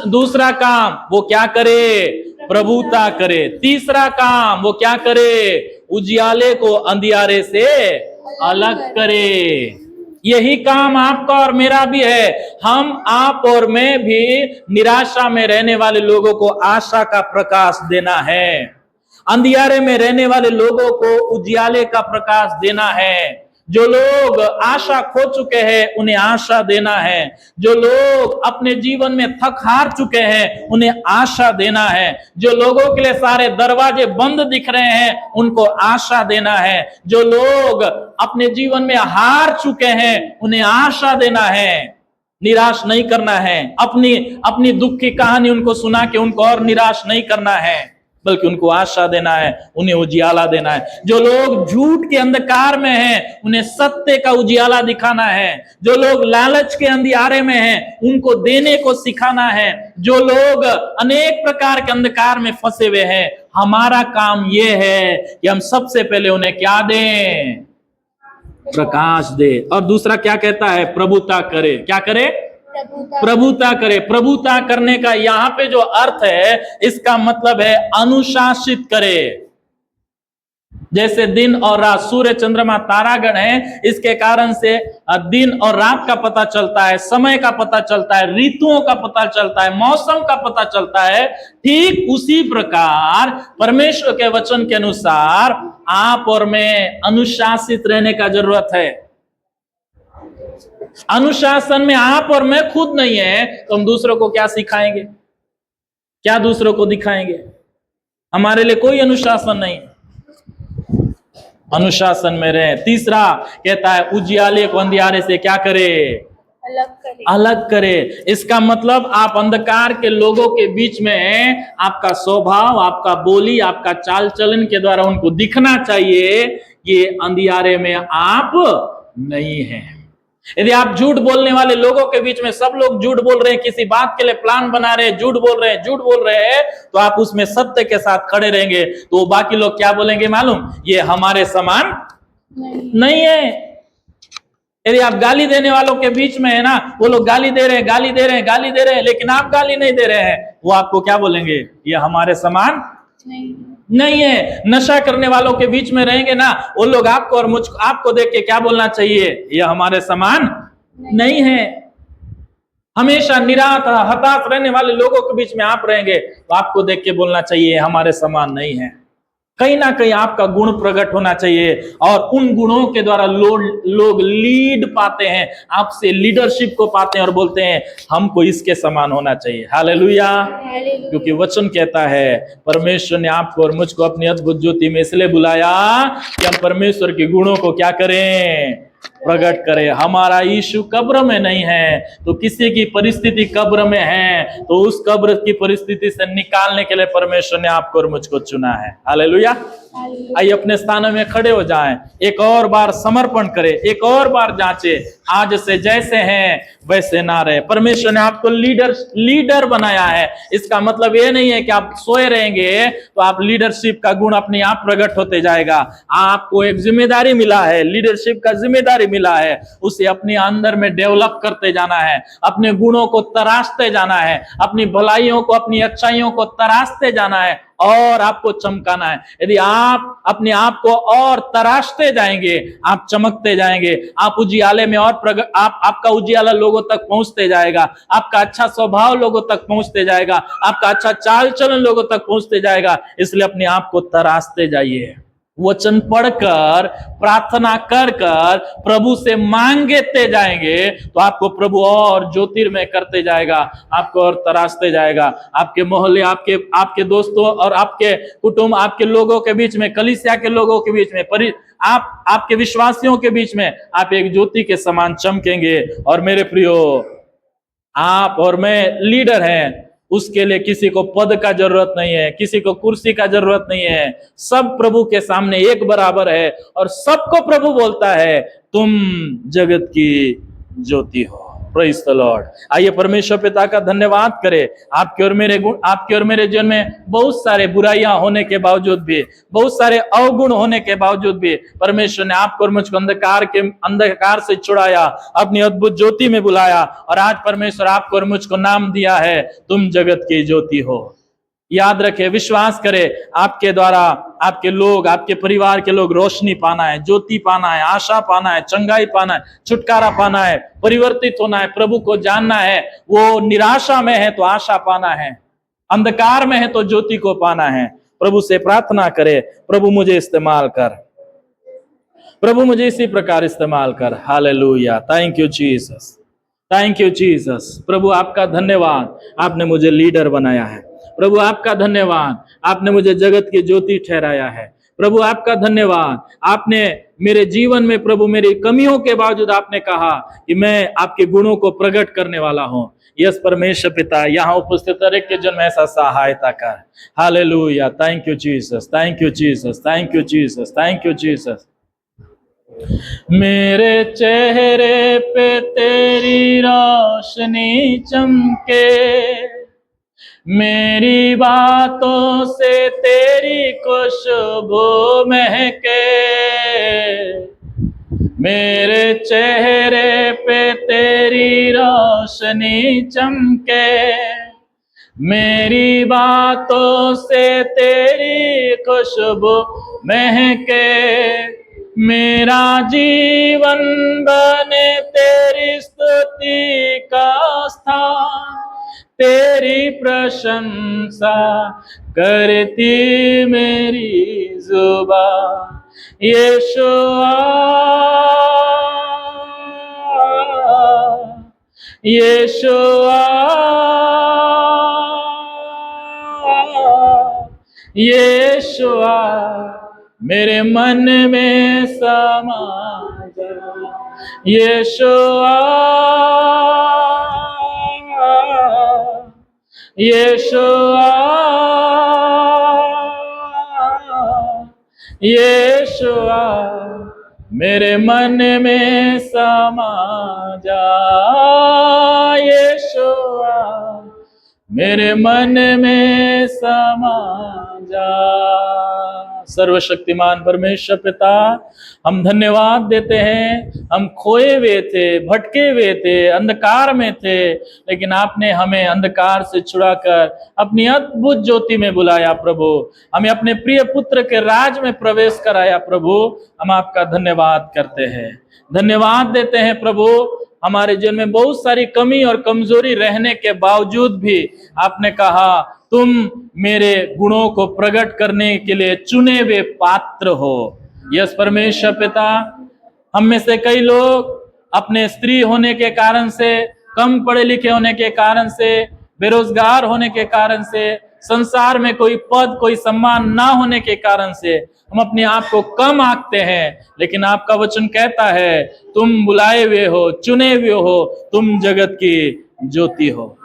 दूसरा काम वो क्या करे? प्रभुता करे। तीसरा काम वो क्या करे? उजियाले को अंधियारे से अलग करे। यही काम आपका और मेरा भी है। हम, आप और मैं भी निराशा में रहने वाले लोगों को आशा का प्रकाश देना है, अंधियारे में रहने वाले लोगों को उजियाले का प्रकाश देना है। जो लोग आशा खो चुके हैं उन्हें आशा देना है। जो लोग अपने जीवन में थक हार चुके हैं उन्हें आशा देना है। जो लोगों के लिए सारे दरवाजे बंद दिख रहे हैं उनको आशा देना है। जो लोग अपने जीवन में हार चुके हैं उन्हें आशा देना है। निराश नहीं करना है। अपनी दुख की कहानी उनको सुना के उनको और निराश नहीं करना है, बल्कि उनको आशा देना है, उन्हें उजियाला देना है। जो लोग झूठ के अंधकार में हैं उन्हें सत्य का उजियाला दिखाना है। जो लोग लालच के अंधियारे में हैं उनको देने को सिखाना है। जो लोग अनेक प्रकार के अंधकार में फंसे हुए हैं, हमारा काम यह है कि हम सबसे पहले उन्हें क्या दें? प्रकाश दे। और दूसरा क्या कहता है? प्रभुता करे। क्या करे? प्रभुता करे। प्रभुता करने का यहां पे जो अर्थ है, इसका मतलब है अनुशासित करे। जैसे दिन और रात, सूर्य चंद्रमा तारागण है, इसके कारण से दिन और रात का पता चलता है, समय का पता चलता है, ऋतुओं का पता चलता है, मौसम का पता चलता है। ठीक उसी प्रकार परमेश्वर के वचन के अनुसार आप और मैं अनुशासित रहने का जरूरत है। अनुशासन में आप और मैं खुद नहीं है तो हम दूसरों को क्या सिखाएंगे? क्या दूसरों को दिखाएंगे? हमारे लिए कोई अनुशासन नहीं। अनुशासन में रहे। तीसरा कहता है उजियाले को अंधियारे से क्या करे? अलग करे। इसका मतलब आप अंधकार के लोगों के बीच में आपका स्वभाव, आपका बोली, आपका चाल चलन के द्वारा उनको दिखना चाहिए कि अंधियारे में आप नहीं हैं। यदि आप झूठ बोलने वाले लोगों के बीच में सब लोग झूठ बोल रहे हैं, किसी बात के लिए प्लान बना रहे हैं, झूठ बोल रहे हैं, तो आप उसमें सत्य के साथ खड़े रहेंगे, तो बाकी लोग क्या बोलेंगे मालूम? ये हमारे समान नहीं है। यदि आप गाली देने वालों के बीच में है ना, वो लोग गाली दे रहे हैं, लेकिन आप गाली नहीं दे रहे हैं, वो आपको क्या बोलेंगे? ये हमारे समान नहीं है। नशा करने वालों के बीच में रहेंगे ना, वो लोग आपको और मुझको, आपको देख के क्या बोलना चाहिए? यह हमारे समान नहीं है। हमेशा निराश हताश रहने वाले लोगों के बीच में आप रहेंगे तो आपको देख के बोलना चाहिए हमारे समान नहीं है। कहीं ना कहीं आपका गुण प्रकट होना चाहिए और उन गुणों के द्वारा लोग लीड पाते हैं, आपसे लीडरशिप को पाते हैं और बोलते हैं हमको इसके समान होना चाहिए। हालेलुया। क्योंकि वचन कहता है परमेश्वर ने आपको और मुझको अपनी अद्भुत ज्योति में इसलिए बुलाया कि हम परमेश्वर के गुणों को क्या करें? प्रकट करे। हमारा यीशु कब्र में नहीं है, तो किसी की परिस्थिति कब्र में है तो उस कब्र की परिस्थिति से निकालने के लिए परमेश्वर ने आपको और मुझको चुना है। हालेलुया। आइए अपने स्थानों में खड़े हो जाएं, एक और बार समर्पण करें, एक और बार जांचे, आज से जैसे हैं वैसे ना रहे। परमेश्वर ने आपको लीडर बनाया है। इसका मतलब ये नहीं है कि आप सोए रहेंगे तो आप लीडरशिप का गुण अपने आप प्रकट होते जाएगा। आपको एक जिम्मेदारी मिला है, लीडरशिप का जिम्मेदारी मिला है, उसे अपने अंदर में डेवलप करते जाना है, अपने गुणों को तराशते जाना है, अपनी भलाइयों को, अपनी अच्छाइयों को तराशते जाना है और आपको चमकाना है। यदि आप अपने आप को और तराशते जाएंगे, आप चमकते जाएंगे, आप उजियाले में और आपका उजियाला लोगों तक पहुंचते जाएगा, आपका अच्छा स्वभाव लोगों तक पहुंचते जाएगा, आपका अच्छा चाल चलन लोगों तक पहुंचते जाएगा। इसलिए अपने आप को तराशते जाइए, वचन पढ़कर, प्रार्थना कर कर प्रभु से मांगते जाएंगे तो आपको प्रभु और ज्योतिर्मय करते जाएगा, आपको और तराशते जाएगा। आपके मोहल्ले, आपके दोस्तों और आपके कुटुंब, आपके लोगों के बीच में, कलीसिया के लोगों के बीच में, आपके विश्वासियों के बीच में आप एक ज्योति के समान चमकेंगे। और मेरे प्रियो, आप और मैं लीडर हैं, उसके लिए किसी को पद का जरूरत नहीं है, किसी को कुर्सी का जरूरत नहीं है। सब प्रभु के सामने एक बराबर है और सबको प्रभु बोलता है तुम जगत की ज्योति हो। Praise the Lord. आइए परमेश्वर पिता का धन्यवाद करें। आपके और मेरे जीवन में बहुत सारे बुराइयां होने के बावजूद भी, बहुत सारे अवगुण होने के बावजूद भी परमेश्वर ने आपको और मुझको अंधकार से छुड़ाया, अपनी अद्भुत ज्योति में बुलाया और आज परमेश्वर आपको और मुझको नाम दिया है तुम जगत की ज्योति हो। याद रखें, विश्वास करें, आपके द्वारा आपके लोग, आपके परिवार के लोग रोशनी पाना है, ज्योति पाना है, आशा पाना है, चंगाई पाना है, छुटकारा पाना है, परिवर्तित होना है, प्रभु को जानना है। वो निराशा में है तो आशा पाना है, अंधकार में है तो ज्योति को पाना है। प्रभु से प्रार्थना करें, प्रभु मुझे इस्तेमाल कर, प्रभु मुझे इसी प्रकार इस्तेमाल कर। Hallelujah. Thank you Jesus, thank you Jesus. प्रभु आपका धन्यवाद, आपने मुझे लीडर बनाया है। प्रभु आपका धन्यवाद, आपने मुझे जगत की ज्योति ठहराया है। प्रभु आपका धन्यवाद, आपने मेरे जीवन में प्रभु मेरी कमियों के बावजूद आपने कहा कि मैं आपके गुणों को प्रकट करने वाला हूं। यस परमेश्वर पिता, यहाँ उपस्थित हर एक के जन्म ऐसा सहायता कर। Hallelujah. Thank you Jesus, thank you Jesus, thank you Jesus, thank you Jesus. मेरे चेहरे पे तेरी रोशनी चमके, मेरी बातों से तेरी खुशबू महके, मेरे चेहरे पे तेरी रोशनी चमके, मेरी बातों से तेरी खुशबू महके, मेरा जीवन बने तेरी स्तुति का स्थान, तेरी प्रशंसा करती मेरी जुबान। यीशुआ, यीशुआ, यीशुआ, मेरे मन में समा जा। यीशुआ, यीशुआ, यीशुआ, मेरे मन में समा जा। यीशुआ, मेरे मन में समा जा। सर्वशक्तिमान परमेश्वर पिता, हम धन्यवाद देते हैं। हम खोए हुए थे, भटके हुए थे, अंधकार में थे, लेकिन आपने हमें अंधकार से छुड़ाकर अपनी अद्भुत ज्योति में बुलाया। प्रभु, हमें अपने प्रिय पुत्र के राज में प्रवेश कराया। प्रभु, हम आपका धन्यवाद करते हैं, धन्यवाद देते हैं। प्रभु, हमारे जीवन में बहुत सारी कमी और कमजोरी रहने के बावजूद भी आपने कहा तुम मेरे गुणों को प्रकट करने के लिए चुने हुए पात्र हो। यस परमेश्वर पिता, हम में से कई लोग अपने स्त्री होने के कारण से, कम पढ़े लिखे होने के कारण से, बेरोजगार होने के कारण से, संसार में कोई पद कोई सम्मान ना होने के कारण से हम अपने आप को कम आंकते हैं, लेकिन आपका वचन कहता है तुम बुलाए हुए हो, चुने हुए हो, तुम जगत की ज्योति हो।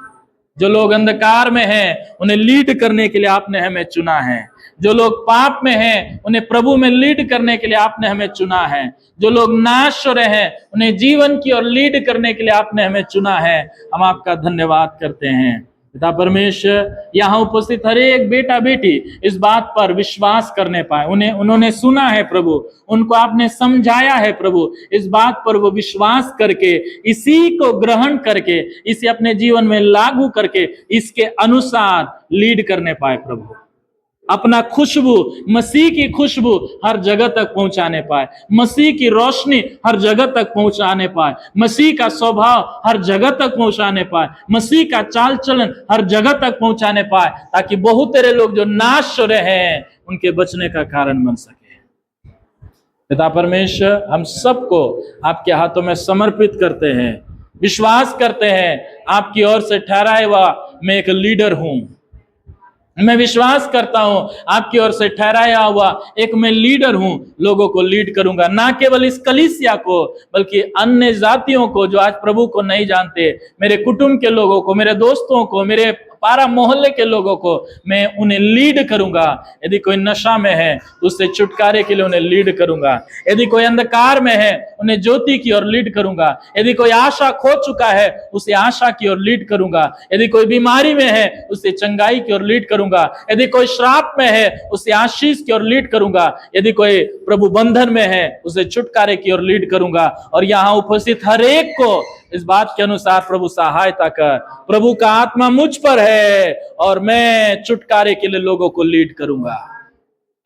जो लोग अंधकार में हैं उन्हें लीड करने के लिए आपने हमें चुना है। जो लोग पाप में हैं उन्हें प्रभु में लीड करने के लिए आपने हमें चुना है। जो लोग नाश हो रहे हैं उन्हें जीवन की ओर लीड करने के लिए आपने हमें चुना है। हम आपका धन्यवाद करते हैं। पिता परमेश्वर, यहाँ उपस्थित हर एक बेटा बेटी इस बात पर विश्वास करने पाए, उन्होंने सुना है प्रभु, उनको आपने समझाया है प्रभु, इस बात पर वो विश्वास करके इसी को ग्रहण करके इसे अपने जीवन में लागू करके इसके अनुसार लीड करने पाए। प्रभु, अपना खुशबू, मसीह की खुशबू हर जगह तक पहुंचाने पाए, मसीह की रोशनी हर जगह तक पहुंचाने पाए, मसीह का स्वभाव हर जगह तक पहुंचाने पाए, मसीह का चाल चलन हर जगह तक पहुंचाने पाए, ताकि बहुत तेरे लोग जो नाश हो रहे हैं उनके बचने का कारण बन सके। पिता परमेश्वर, हम सबको आपके हाथों में समर्पित करते हैं, विश्वास करते हैं आपकी ओर से ठहराया हुआ मैं एक लीडर हूं। मैं विश्वास करता हूं आपकी ओर से ठहराया हुआ एक मैं लीडर हूं, लोगों को लीड करूंगा, ना केवल इस कलीसिया को बल्कि अन्य जातियों को जो आज प्रभु को नहीं जानते, मेरे कुटुंब के लोगों को, मेरे दोस्तों को, मेरे पारा मोहल्ले के लोगों को मैं उन्हें लीड करूंगा। यदि कोई नशा में है उससे छुटकारे के लिए उन्हें लीड करूंगा, यदि कोई अंधकार में है उन्हें ज्योति की ओर लीड करूंगा, यदि कोई आशा खो चुका है उसे आशा की ओर लीड करूंगा, यदि कोई बीमारी में है उसे चंगाई की ओर लीड करूंगा, यदि कोई श्राप में है उसे आशीष की ओर लीड करूंगा, यदि कोई प्रभु बंधन में है उसे छुटकारे की ओर लीड करूंगा। और यहाँ उपस्थित हर एक को इस बात के अनुसार प्रभु सहायता कर, प्रभु का आत्मा मुझ पर है और मैं छुटकारे के लिए लोगों को लीड करूंगा।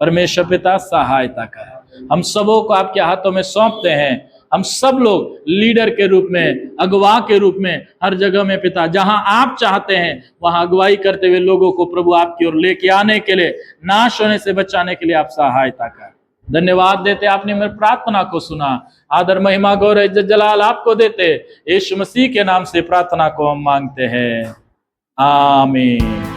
परमेश्वर पिता सहायता कर, हम सबों को आपके हाथों में सौंपते हैं। हम सब लोग लीडर के रूप में, अगवा के रूप में हर जगह में पिता जहां आप चाहते हैं वहां अगुवाई करते हुए लोगों को प्रभु आपकी ओर लेके आने के लिए, नाश होने से बचाने के लिए आप सहायता कर। धन्यवाद देते, आपने मेरी प्रार्थना को सुना। आदर महिमा गौरव इज्जत जलाल आपको देते, यीशु मसीह के नाम से प्रार्थना को हम मांगते हैं, आमीन।